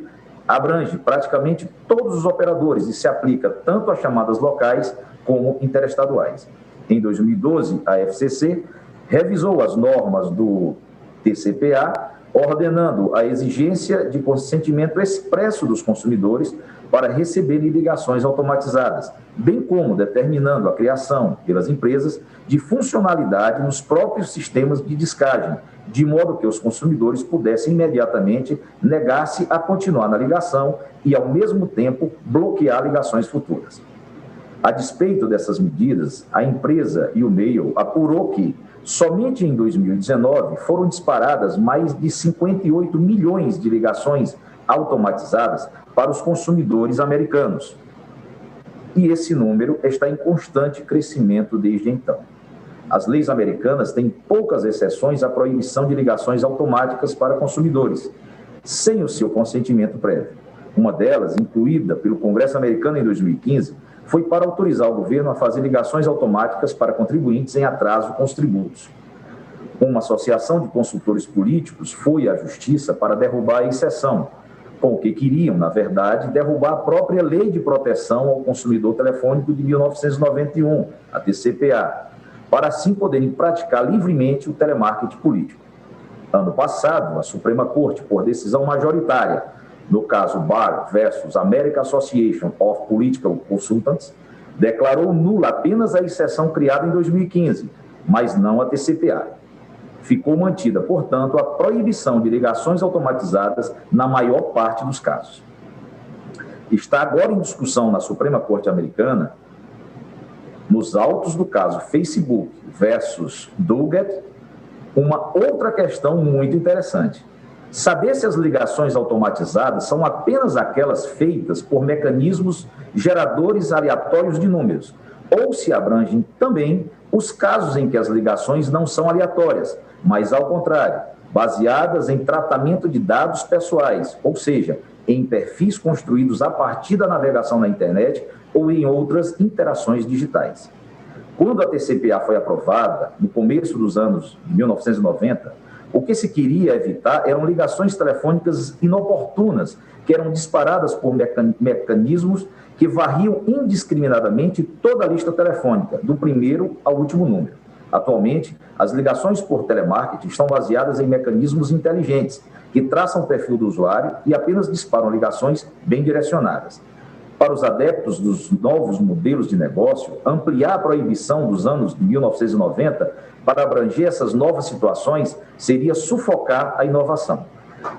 [SPEAKER 7] abrange praticamente todos os operadores e se aplica tanto às chamadas locais como interestaduais. Em 2012, a FCC revisou as normas do TCPA, ordenando a exigência de consentimento expresso dos consumidores para receberem ligações automatizadas, bem como determinando a criação pelas empresas de funcionalidade nos próprios sistemas de descagem, de modo que os consumidores pudessem imediatamente negar-se a continuar na ligação e, ao mesmo tempo, bloquear ligações futuras. A despeito dessas medidas, a empresa e o Mail apurou que, somente em 2019, foram disparadas mais de 58 milhões de ligações automatizadas para os consumidores americanos. E esse número está em constante crescimento desde então. As leis americanas têm poucas exceções à proibição de ligações automáticas para consumidores, sem o seu consentimento prévio. Uma delas, incluída pelo Congresso americano em 2015, foi para autorizar o governo a fazer ligações automáticas para contribuintes em atraso com os tributos. Uma associação de consultores políticos foi à justiça para derrubar a exceção, com o que queriam, na verdade, derrubar a própria Lei de Proteção ao Consumidor Telefônico de 1991, a TCPA, para assim poderem praticar livremente o telemarketing político. Ano passado, a Suprema Corte, por decisão majoritária, no caso Barr versus American Association of Political Consultants, declarou nula apenas a exceção criada em 2015, mas não a TCPA. Ficou mantida, portanto, a proibição de ligações automatizadas na maior parte dos casos. Está agora em discussão na Suprema Corte Americana, nos autos do caso Facebook versus Doggett, uma outra questão muito interessante. Saber se as ligações automatizadas são apenas aquelas feitas por mecanismos geradores aleatórios de números, ou se abrangem também os casos em que as ligações não são aleatórias, mas, ao contrário, baseadas em tratamento de dados pessoais, ou seja, em perfis construídos a partir da navegação na internet ou em outras interações digitais. Quando a TCPA foi aprovada, no começo dos anos de 1990, o que se queria evitar eram ligações telefônicas inoportunas, que eram disparadas por mecanismos que varriam indiscriminadamente toda a lista telefônica, do primeiro ao último número. Atualmente, as ligações por telemarketing estão baseadas em mecanismos inteligentes, que traçam o perfil do usuário e apenas disparam ligações bem direcionadas. Para os adeptos dos novos modelos de negócio, ampliar a proibição dos anos de 1990 para abranger essas novas situações seria sufocar a inovação.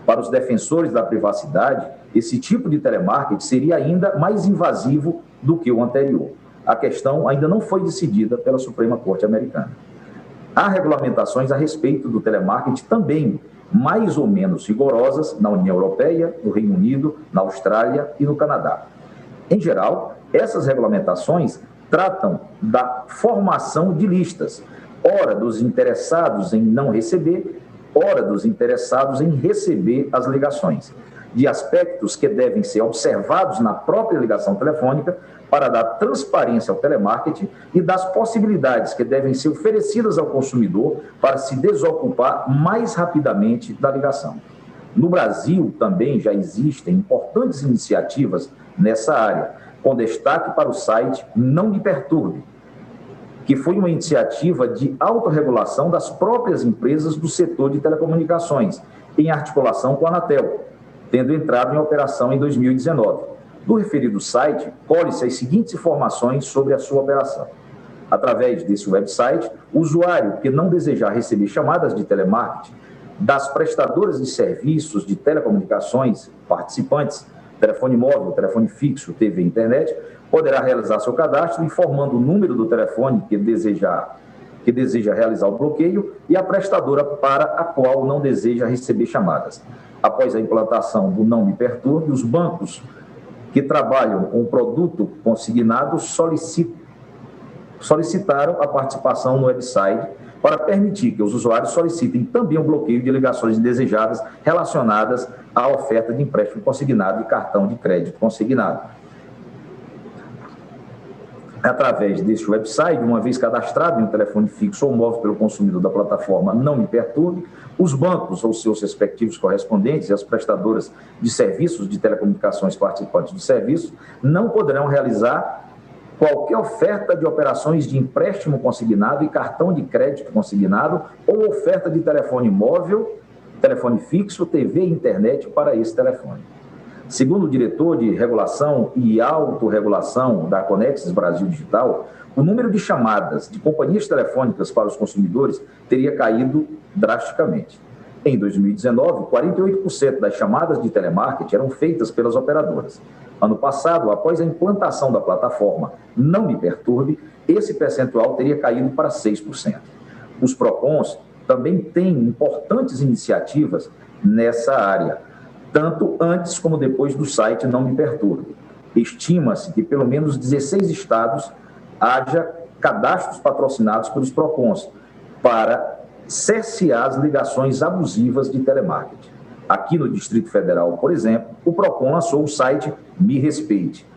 [SPEAKER 7] Para os defensores da privacidade, esse tipo de telemarketing seria ainda mais invasivo do que o anterior. A questão ainda não foi decidida pela Suprema Corte Americana. Há regulamentações a respeito do telemarketing também mais ou menos rigorosas na União Europeia, no Reino Unido, na Austrália e no Canadá. Em geral, essas regulamentações tratam da formação de listas, ora dos interessados em não receber, ora dos interessados em receber as ligações, de aspectos que devem ser observados na própria ligação telefônica para dar transparência ao telemarketing e das possibilidades que devem ser oferecidas ao consumidor para se desocupar mais rapidamente da ligação. No Brasil, também já existem importantes iniciativas nessa área, com destaque para o site Não Me Perturbe, que foi uma iniciativa de autorregulação das próprias empresas do setor de telecomunicações, em articulação com a Anatel, tendo entrado em operação em 2019. Do referido site, colhe-se as seguintes informações sobre a sua operação. Através desse website, o usuário que não desejar receber chamadas de telemarketing das prestadoras de serviços de telecomunicações participantes, telefone móvel, telefone fixo, TV e internet, poderá realizar seu cadastro informando o número do telefone que deseja realizar o bloqueio e a prestadora para a qual não deseja receber chamadas. Após a implantação do Não Me Perturbe, os bancos que trabalham com o produto consignado solicitaram a participação no website para permitir que os usuários solicitem também o bloqueio de ligações indesejadas relacionadas à oferta de empréstimo consignado e cartão de crédito consignado. através deste website, uma vez cadastrado em um telefone fixo ou móvel pelo consumidor da plataforma Não Me Perturbe, os bancos ou seus respectivos correspondentes e as prestadoras de serviços de telecomunicações participantes do serviço não poderão realizar qualquer oferta de operações de empréstimo consignado e cartão de crédito consignado ou oferta de telefone móvel, telefone fixo, TV e internet para esse telefone. Segundo o diretor de regulação e autorregulação da Conexis Brasil Digital, o número de chamadas de companhias telefônicas para os consumidores teria caído drasticamente. Em 2019, 48% das chamadas de telemarketing eram feitas pelas operadoras. Ano passado, após a implantação da plataforma Não Me Perturbe, esse percentual teria caído para 6%. Os PROCONs também têm importantes iniciativas nessa área, tanto antes como depois do site Não Me Perturbe. Estima-se que pelo menos 16 estados haja cadastros patrocinados pelos PROCONs para cercear as ligações abusivas de telemarketing. Aqui no Distrito Federal, por exemplo, o PROCON lançou o site Me Respeite.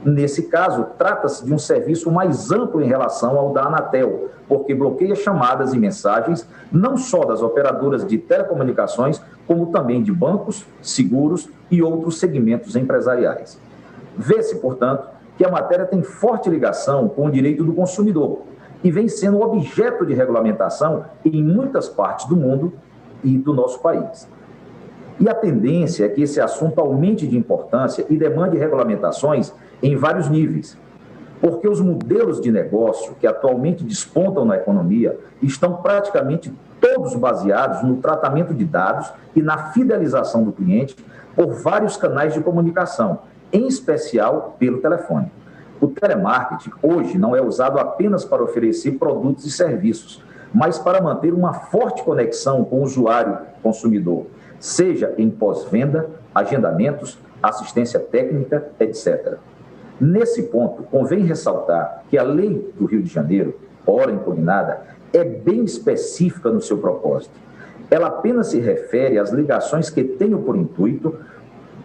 [SPEAKER 7] Nesse caso, trata-se de um serviço mais amplo em relação ao da Anatel, porque bloqueia chamadas e mensagens não só das operadoras de telecomunicações, como também de bancos, seguros e outros segmentos empresariais. Vê-se, portanto, que a matéria tem forte ligação com o direito do consumidor e vem sendo objeto de regulamentação em muitas partes do mundo e do nosso país. E a tendência é que esse assunto aumente de importância e demande regulamentações em vários níveis, porque os modelos de negócio que atualmente despontam na economia estão praticamente todos baseados no tratamento de dados e na fidelização do cliente por vários canais de comunicação, em especial pelo telefone. O telemarketing hoje não é usado apenas para oferecer produtos e serviços, mas para manter uma forte conexão com o usuário consumidor, seja em pós-venda, agendamentos, assistência técnica, etc. Nesse ponto, convém ressaltar que a Lei do Rio de Janeiro, ora impugnada, é bem específica no seu propósito. Ela apenas se refere às ligações que tenham por intuito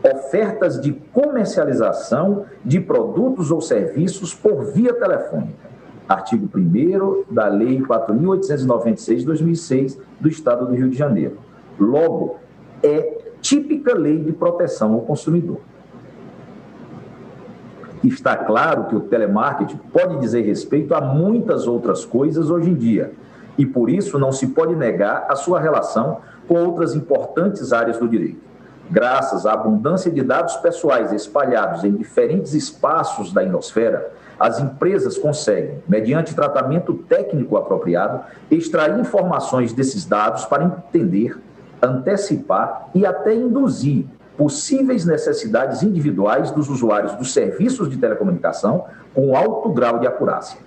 [SPEAKER 7] ofertas de comercialização de produtos ou serviços por via telefônica. Artigo 1º da Lei 4.896 de 2006 do Estado do Rio de Janeiro. Logo, é típica lei de proteção ao consumidor. Está claro que o telemarketing pode dizer respeito a muitas outras coisas hoje em dia, e por isso não se pode negar a sua relação com outras importantes áreas do direito. Graças à abundância de dados pessoais espalhados em diferentes espaços da ionosfera, as empresas conseguem, mediante tratamento técnico apropriado, extrair informações desses dados para entender, antecipar e até induzir possíveis necessidades individuais dos usuários dos serviços de telecomunicação com alto grau de acurácia.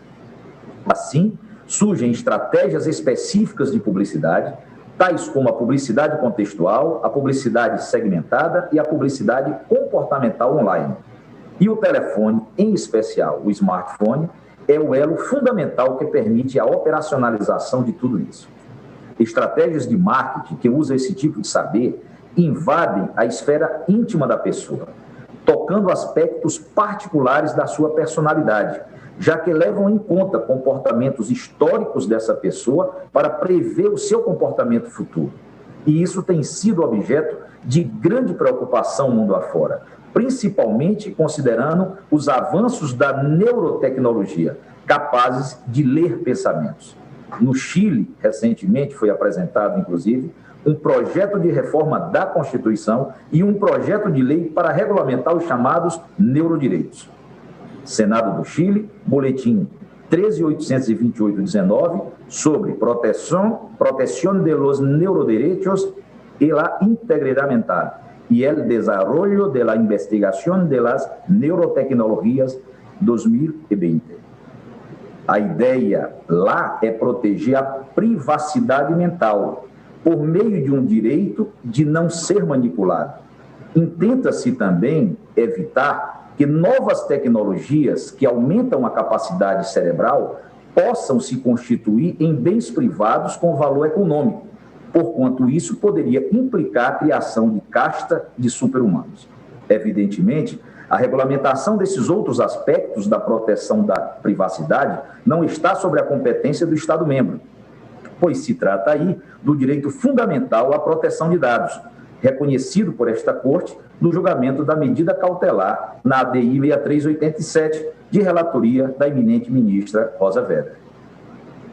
[SPEAKER 7] Assim, surgem estratégias específicas de publicidade, tais como a publicidade contextual, a publicidade segmentada e a publicidade comportamental online. E o telefone, em especial o smartphone, é o elo fundamental que permite a operacionalização de tudo isso. Estratégias de marketing que usam esse tipo de saber invadem a esfera íntima da pessoa, tocando aspectos particulares da sua personalidade, já que levam em conta comportamentos históricos dessa pessoa para prever o seu comportamento futuro. E isso tem sido objeto de grande preocupação mundo afora, principalmente considerando os avanços da neurotecnologia, capazes de ler pensamentos. No Chile, recentemente, foi apresentado, inclusive, um projeto de reforma da Constituição e um projeto de lei para regulamentar os chamados neurodireitos. Senado do Chile, boletim 13.828/19, sobre proteção de los neuroderechos y la integridad mental y el desarrollo de la investigación de las neurotecnologías 2020. A ideia lá é proteger a privacidade mental por meio de um direito de não ser manipulado. Intenta-se também evitar que novas tecnologias que aumentam a capacidade cerebral possam se constituir em bens privados com valor econômico, porquanto isso poderia implicar a criação de casta de super-humanos. Evidentemente, A regulamentação desses outros aspectos da proteção da privacidade não está sobre a competência do Estado-membro, pois se trata aí do direito fundamental à proteção de dados, reconhecido por esta Corte no julgamento da medida cautelar na ADI 6387, de relatoria da eminente ministra Rosa Weber.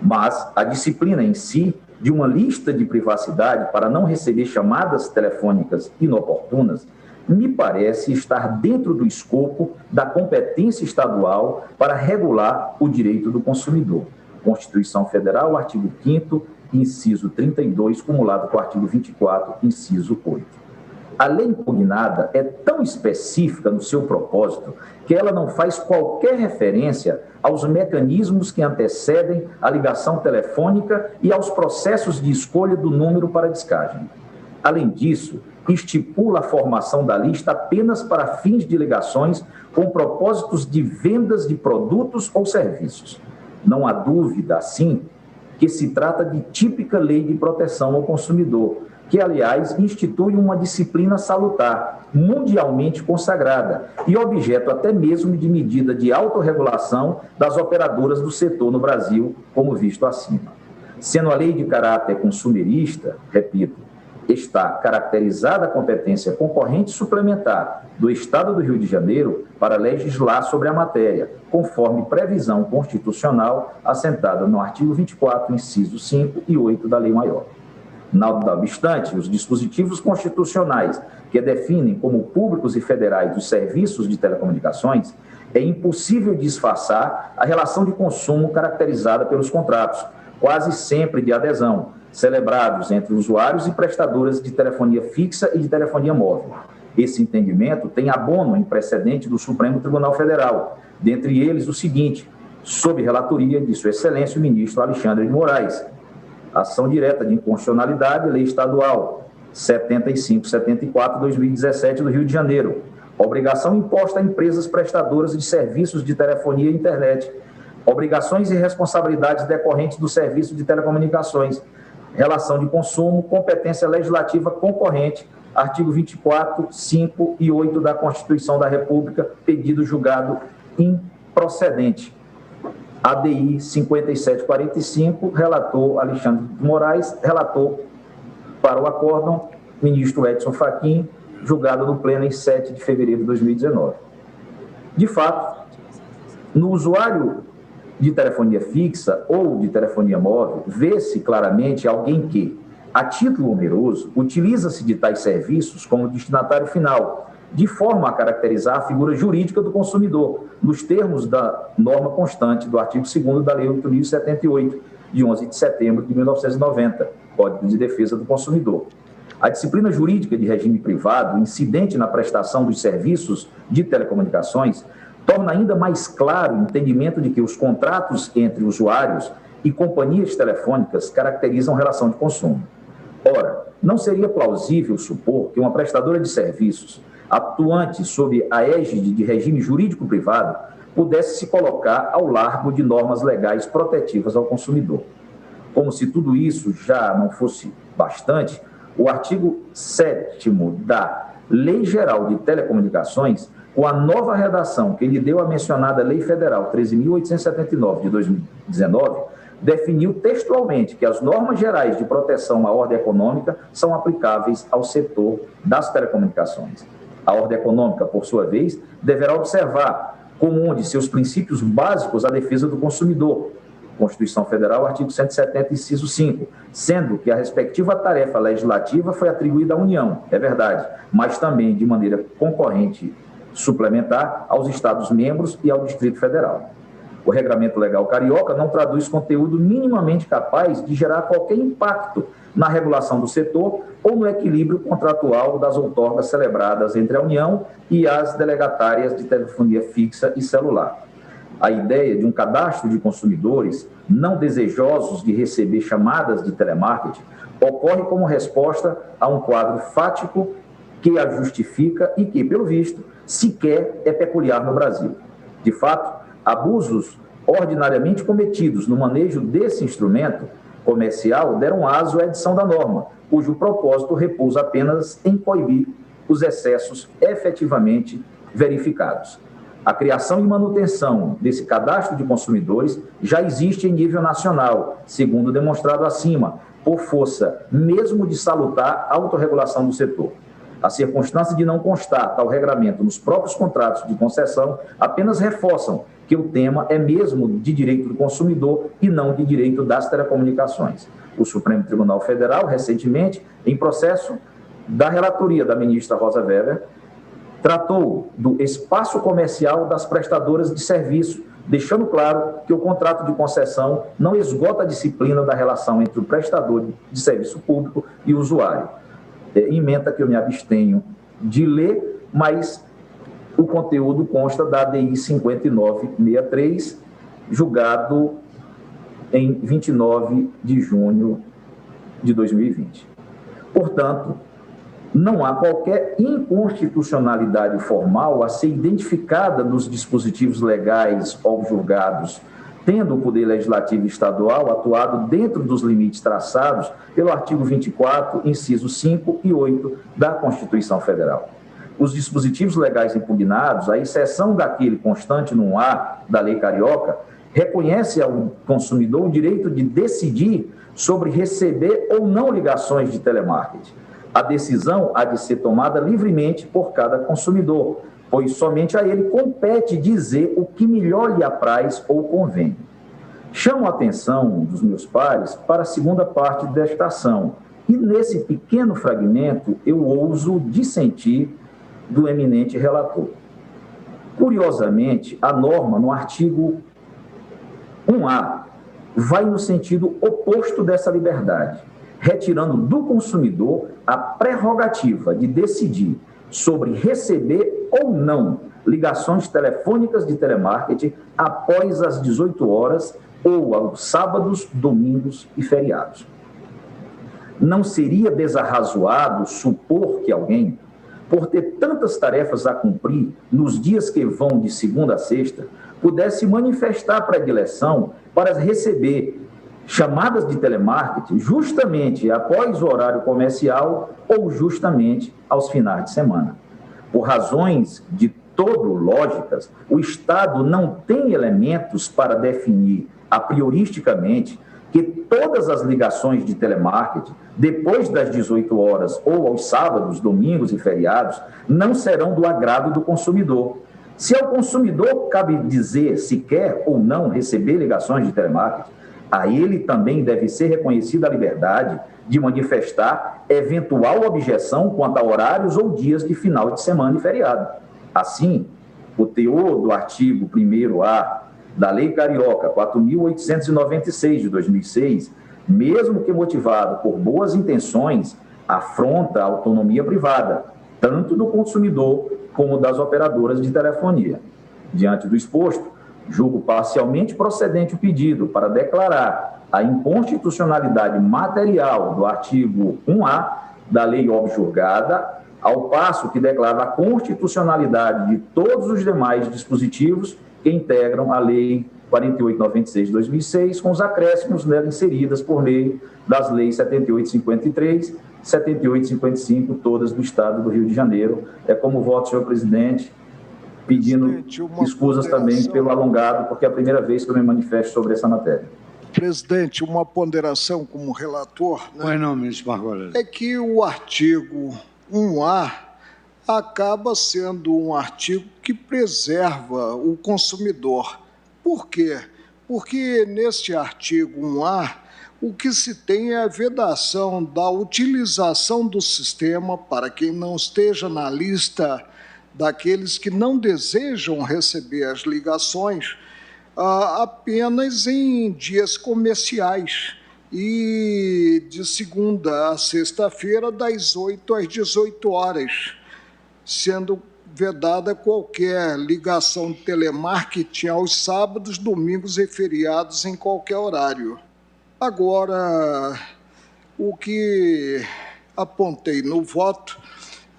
[SPEAKER 7] Mas a disciplina em si de uma lista de privacidade para não receber chamadas telefônicas inoportunas me parece estar dentro do escopo da competência estadual para regular o direito do consumidor. Constituição Federal, artigo 5º, inciso 32, cumulado com o artigo 24, inciso 8. A lei impugnada é tão específica no seu propósito que ela não faz qualquer referência aos mecanismos que antecedem a ligação telefônica e aos processos de escolha do número para descagem. Além disso, estipula a formação da lista apenas para fins de ligações com propósitos de vendas de produtos ou serviços. Não há dúvida, assim, que se trata de típica lei de proteção ao consumidor, que, aliás, institui uma disciplina salutar, mundialmente consagrada e objeto até mesmo de medida de autorregulação das operadoras do setor no Brasil, como visto acima. Sendo a lei de caráter consumerista, repito, está caracterizada a competência concorrente suplementar do Estado do Rio de Janeiro para legislar sobre a matéria, conforme previsão constitucional assentada no artigo 24, incisos 5 e 8 da Lei Maior. Não obstante, os dispositivos constitucionais que definem como públicos e federais os serviços de telecomunicações, é impossível disfarçar a relação de consumo caracterizada pelos contratos, quase sempre de adesão, celebrados entre usuários e prestadoras de telefonia fixa e de telefonia móvel. Esse entendimento tem abono em precedente do Supremo Tribunal Federal, dentre eles o seguinte, sob relatoria de Sua Excelência o ministro Alexandre de Moraes, ação direta de inconstitucionalidade, lei estadual 75/74/2017 do Rio de Janeiro, obrigação imposta a empresas prestadoras de serviços de telefonia e internet, obrigações e responsabilidades decorrentes do serviço de telecomunicações, relação de consumo, competência legislativa concorrente, artigo 24, 5 e 8 da Constituição da República, pedido julgado improcedente. ADI 5745, relator Alexandre de Moraes, relator para o acórdão, ministro Edson Fachin, julgado no Pleno em 7 de fevereiro de 2019. De fato, no usuário de telefonia fixa ou de telefonia móvel, vê-se claramente alguém que, a título oneroso, utiliza-se de tais serviços como destinatário final, de forma a caracterizar a figura jurídica do consumidor, nos termos da norma constante do artigo 2º da Lei 8.078, de 11 de setembro de 1990, Código de Defesa do Consumidor. A disciplina jurídica de regime privado, incidente na prestação dos serviços de telecomunicações, torna ainda mais claro o entendimento de que os contratos entre usuários e companhias telefônicas caracterizam relação de consumo. Ora, não seria plausível supor que uma prestadora de serviços atuante sob a égide de regime jurídico privado pudesse se colocar ao largo de normas legais protetivas ao consumidor. Como se tudo isso já não fosse bastante, o artigo 7º da Lei Geral de Telecomunicações, com a nova redação que lhe deu a mencionada Lei Federal 13.879 de 2019, definiu textualmente que as normas gerais de proteção à ordem econômica são aplicáveis ao setor das telecomunicações. A ordem econômica, por sua vez, deverá observar como um de seus princípios básicos a defesa do consumidor, Constituição Federal, artigo 170, inciso 5, sendo que a respectiva tarefa legislativa foi atribuída à União, é verdade, mas também de maneira concorrente suplementar aos Estados-membros e ao Distrito Federal. O regramento legal carioca não traduz conteúdo minimamente capaz de gerar qualquer impacto na regulação do setor ou no equilíbrio contratual das outorgas celebradas entre a União e as delegatárias de telefonia fixa e celular. A ideia de um cadastro de consumidores não desejosos de receber chamadas de telemarketing ocorre como resposta a um quadro fático que a justifica e que, pelo visto, sequer é peculiar no Brasil. De fato, abusos ordinariamente cometidos no manejo desse instrumento comercial deram aso à edição da norma, cujo propósito repousa apenas em coibir os excessos efetivamente verificados. A criação e manutenção desse cadastro de consumidores já existe em nível nacional, segundo demonstrado acima, por força mesmo de salutar autorregulação do setor. A circunstância de não constar tal regramento nos próprios contratos de concessão apenas reforçam que o tema é mesmo de direito do consumidor e não de direito das telecomunicações. O Supremo Tribunal Federal, recentemente, em processo da relatoria da ministra Rosa Weber, tratou do espaço comercial das prestadoras de serviço, deixando claro que o contrato de concessão não esgota a disciplina da relação entre o prestador de serviço público e o usuário. Ementa que eu me abstenho de ler, mas o conteúdo consta da ADI 5963, julgado em 29 de junho de 2020. Portanto, não há qualquer inconstitucionalidade formal a ser identificada nos dispositivos legais objurgados, tendo o Poder Legislativo Estadual atuado dentro dos limites traçados pelo artigo 24, incisos 5 e 8 da Constituição Federal. Os dispositivos legais impugnados, à exceção daquele constante no 1A da Lei Carioca, reconhece ao consumidor o direito de decidir sobre receber ou não ligações de telemarketing. A decisão há de ser tomada livremente por cada consumidor, pois somente a ele compete dizer o que melhor lhe apraz ou convém. Chamo a atenção dos meus pares para a segunda parte desta ação, e nesse pequeno fragmento eu ouso dissentir do eminente relator. Curiosamente, a norma no artigo 1A vai no sentido oposto dessa liberdade, retirando do consumidor a prerrogativa de decidir sobre receber ou não ligações telefônicas de telemarketing após as 18 horas ou aos sábados, domingos e feriados. Não seria desarrazoado supor que alguém, por ter tantas tarefas a cumprir nos dias que vão de segunda a sexta, pudesse manifestar predileção para receber chamadas de telemarketing justamente após o horário comercial ou justamente aos finais de semana. Por razões de todo lógicas, o Estado não tem elementos para definir a prioristicamente que todas as ligações de telemarketing, depois das 18 horas ou aos sábados, domingos e feriados, não serão do agrado do consumidor. Se ao consumidor cabe dizer se quer ou não receber ligações de telemarketing, a ele também deve ser reconhecida a liberdade de manifestar eventual objeção quanto a horários ou dias de final de semana e feriado. Assim, o teor do artigo 1º-A da Lei Carioca 4.896 de 2006, mesmo que motivado por boas intenções, afronta a autonomia privada, tanto do consumidor como das operadoras de telefonia. Diante do exposto, julgo parcialmente procedente o pedido para declarar a inconstitucionalidade material do artigo 1A da lei objurgada, ao passo que declara a constitucionalidade de todos os demais dispositivos que integram a Lei 4896 de 2006, com os acréscimos nela inseridas por meio das leis 7853, 7855, todas do Estado do Rio de Janeiro. É como voto, senhor presidente, pedindo escusas também pelo alongado, porque é a primeira vez que eu me manifesto sobre essa matéria.
[SPEAKER 4] Presidente, uma ponderação como relator, né?
[SPEAKER 2] Pois não, ministro Margolese.
[SPEAKER 4] É que o artigo 1A acaba sendo um artigo que preserva o consumidor. Por quê? Porque neste artigo 1A, o que se tem é a vedação da utilização do sistema para quem não esteja na lista daqueles que não desejam receber as ligações apenas em dias comerciais e de segunda a sexta-feira, das 8 às 18 horas, sendo vedada qualquer ligação de telemarketing aos sábados, domingos e feriados em qualquer horário. Agora, o que apontei no voto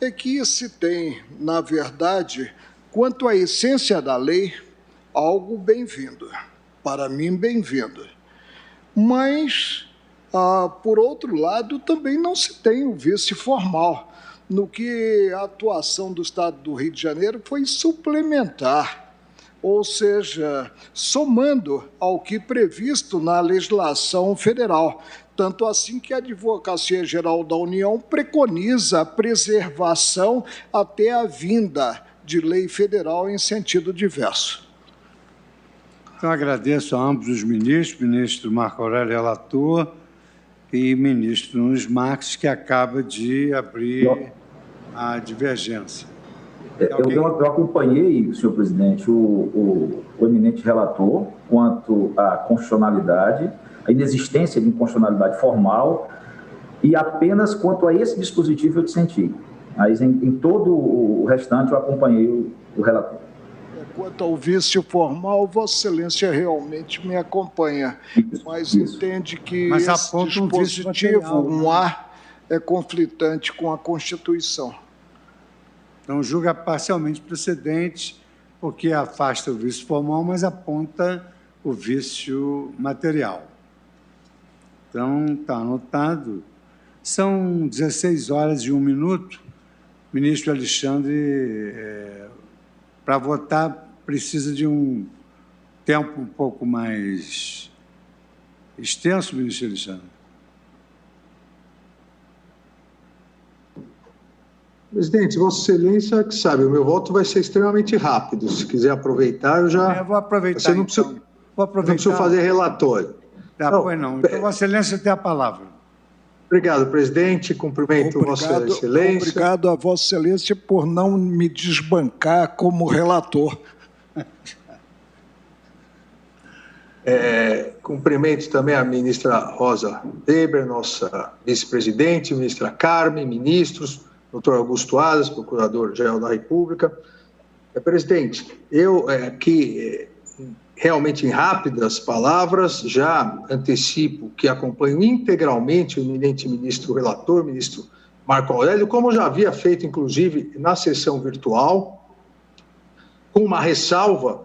[SPEAKER 4] é que se tem, na verdade, quanto à essência da lei, algo bem-vindo. Para mim, bem-vindo. Mas, por outro lado, também não se tem o vício formal. no que a atuação do Estado do Rio de Janeiro foi suplementar, ou seja, somando ao que previsto na legislação federal. Tanto assim que a Advocacia Geral da União preconiza a preservação até a vinda de lei federal em sentido diverso.
[SPEAKER 2] Então, agradeço a ambos os ministros, ministro Marco Aurélio, relator, e ministro Nunes Marques, que acaba de abrir a divergência.
[SPEAKER 7] Eu acompanhei, senhor presidente, o eminente relator quanto à constitucionalidade, a inexistência de inconstitucionalidade formal, e apenas quanto a esse dispositivo eu dissenti. Mas em todo o restante eu acompanhei o relator.
[SPEAKER 4] Quanto ao vício formal, Vossa Excelência realmente me acompanha, mas entende que esse dispositivo, 1A, é conflitante com a Constituição.
[SPEAKER 2] Então, julga parcialmente precedente, porque afasta o vício formal, mas aponta o vício material. Então, está anotado. São 16 horas e 1 minuto. Ministro Alexandre, para votar, precisa de um tempo um pouco mais extenso, ministro Alexandre?
[SPEAKER 8] Presidente, Vossa Excelência que sabe, o meu voto vai ser extremamente rápido. Se quiser aproveitar, eu já...
[SPEAKER 2] Eu vou aproveitar,
[SPEAKER 8] você não precisa,
[SPEAKER 2] então. Vou aproveitar.
[SPEAKER 8] Não precisa fazer relatório.
[SPEAKER 2] Pois não. Então, Vossa Excelência tem a palavra.
[SPEAKER 8] Obrigado, presidente. Cumprimento Vossa Excelência.
[SPEAKER 4] Obrigado a Vossa Excelência por não me desbancar como relator.
[SPEAKER 8] Cumprimento também a ministra Rosa Weber, nossa vice-presidente, ministra Carmen, ministros, doutor Augusto Aras, procurador-geral da República. Presidente, eu aqui, realmente em rápidas palavras, já antecipo que acompanho integralmente o eminente ministro relator, ministro Marco Aurélio, como já havia feito, inclusive, na sessão virtual, com uma ressalva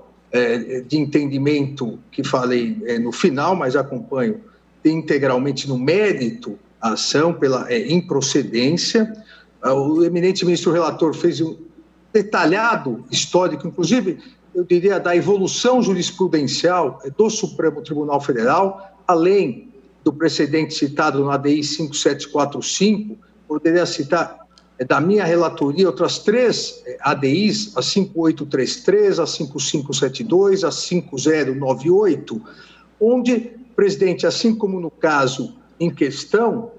[SPEAKER 8] de entendimento que falei no final, mas acompanho integralmente no mérito a ação pela improcedência. O eminente ministro relator fez um detalhado histórico, inclusive, eu diria, da evolução jurisprudencial do Supremo Tribunal Federal, além do precedente citado no ADI 5745, poderia citar da minha relatoria outras 3 ADIs, a 5833, a 5572, a 5098, onde, presidente, assim como no caso em questão,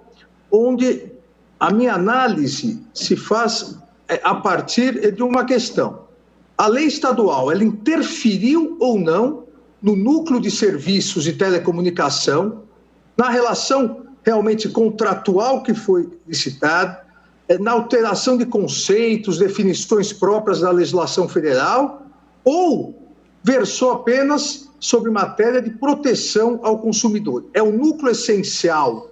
[SPEAKER 8] onde a minha análise se faz a partir de uma questão. A lei estadual, ela interferiu ou não no núcleo de serviços de telecomunicação, na relação realmente contratual que foi licitada, na alteração de conceitos, definições próprias da legislação federal, ou versou apenas sobre matéria de proteção ao consumidor. É o núcleo essencial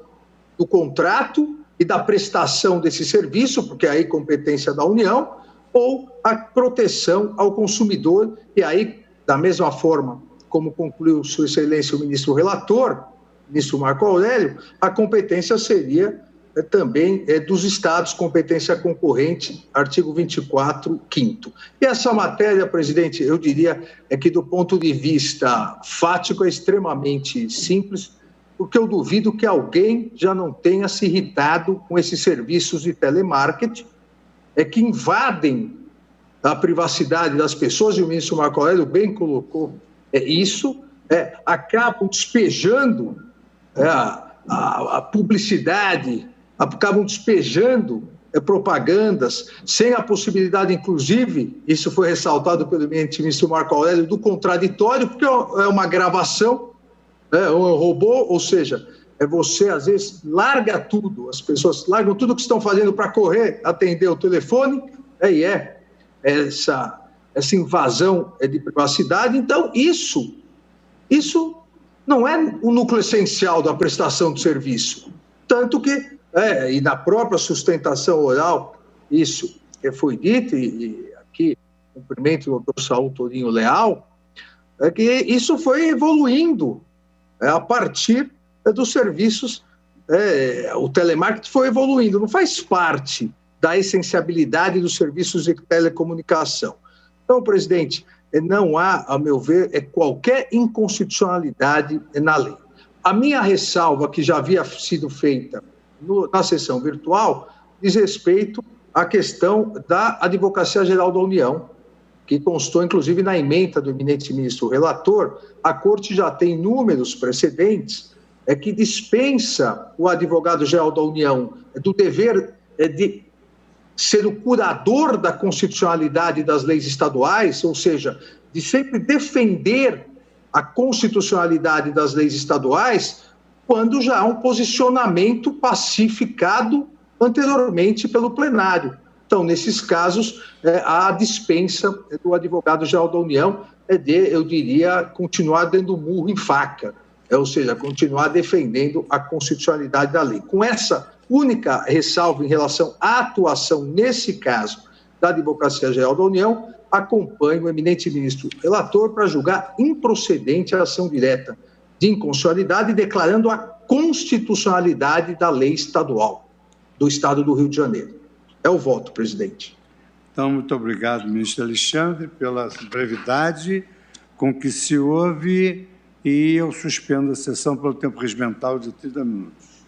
[SPEAKER 8] do contrato e da prestação desse serviço, porque aí competência da União, ou a proteção ao consumidor, e aí, da mesma forma como concluiu Sua Excelência o ministro relator, ministro Marco Aurélio, a competência seria também dos estados, competência concorrente, artigo 24, 5º. E essa matéria, presidente, eu diria que do ponto de vista fático é extremamente simples, porque eu duvido que alguém já não tenha se irritado com esses serviços de telemarketing, que invadem a privacidade das pessoas, e o ministro Marco Aurélio bem colocou isso, acabam despejando a publicidade, acabam despejando propagandas, sem a possibilidade, inclusive, isso foi ressaltado pelo eminente ministro Marco Aurélio, do contraditório, porque é uma gravação, um robô, ou seja, você, às vezes, larga tudo, as pessoas largam tudo o que estão fazendo para correr, atender o telefone, essa invasão de privacidade. Então, isso não é o núcleo essencial da prestação do serviço. Tanto que, e na própria sustentação oral, isso foi dito, e aqui, cumprimento o doutor Saul Torinho Leal, que isso foi evoluindo a partir dos serviços, o telemarketing foi evoluindo, não faz parte da essenciabilidade dos serviços de telecomunicação. Então, presidente, não há, a meu ver, qualquer inconstitucionalidade na lei. A minha ressalva, que já havia sido feita na sessão virtual, diz respeito à questão da Advocacia Geral da União, que constou, inclusive, na ementa do eminente ministro relator. A Corte já tem inúmeros precedentes que dispensa o advogado-geral da União do dever de ser o curador da constitucionalidade das leis estaduais, ou seja, de sempre defender a constitucionalidade das leis estaduais, quando já há um posicionamento pacificado anteriormente pelo plenário. Então, nesses casos, há a dispensa do advogado-geral da União eu diria, continuar dando murro em faca, ou seja, continuar defendendo a constitucionalidade da lei. Com essa única ressalva em relação à atuação, nesse caso, da Advocacia Geral da União, acompanho o eminente ministro relator para julgar improcedente a ação direta de inconstitucionalidade, declarando a constitucionalidade da lei estadual do Estado do Rio de Janeiro. É o voto, presidente.
[SPEAKER 2] Então, muito obrigado, ministro Alexandre, pela brevidade com que se ouve, e eu suspendo a sessão pelo tempo regimental de 30 minutos.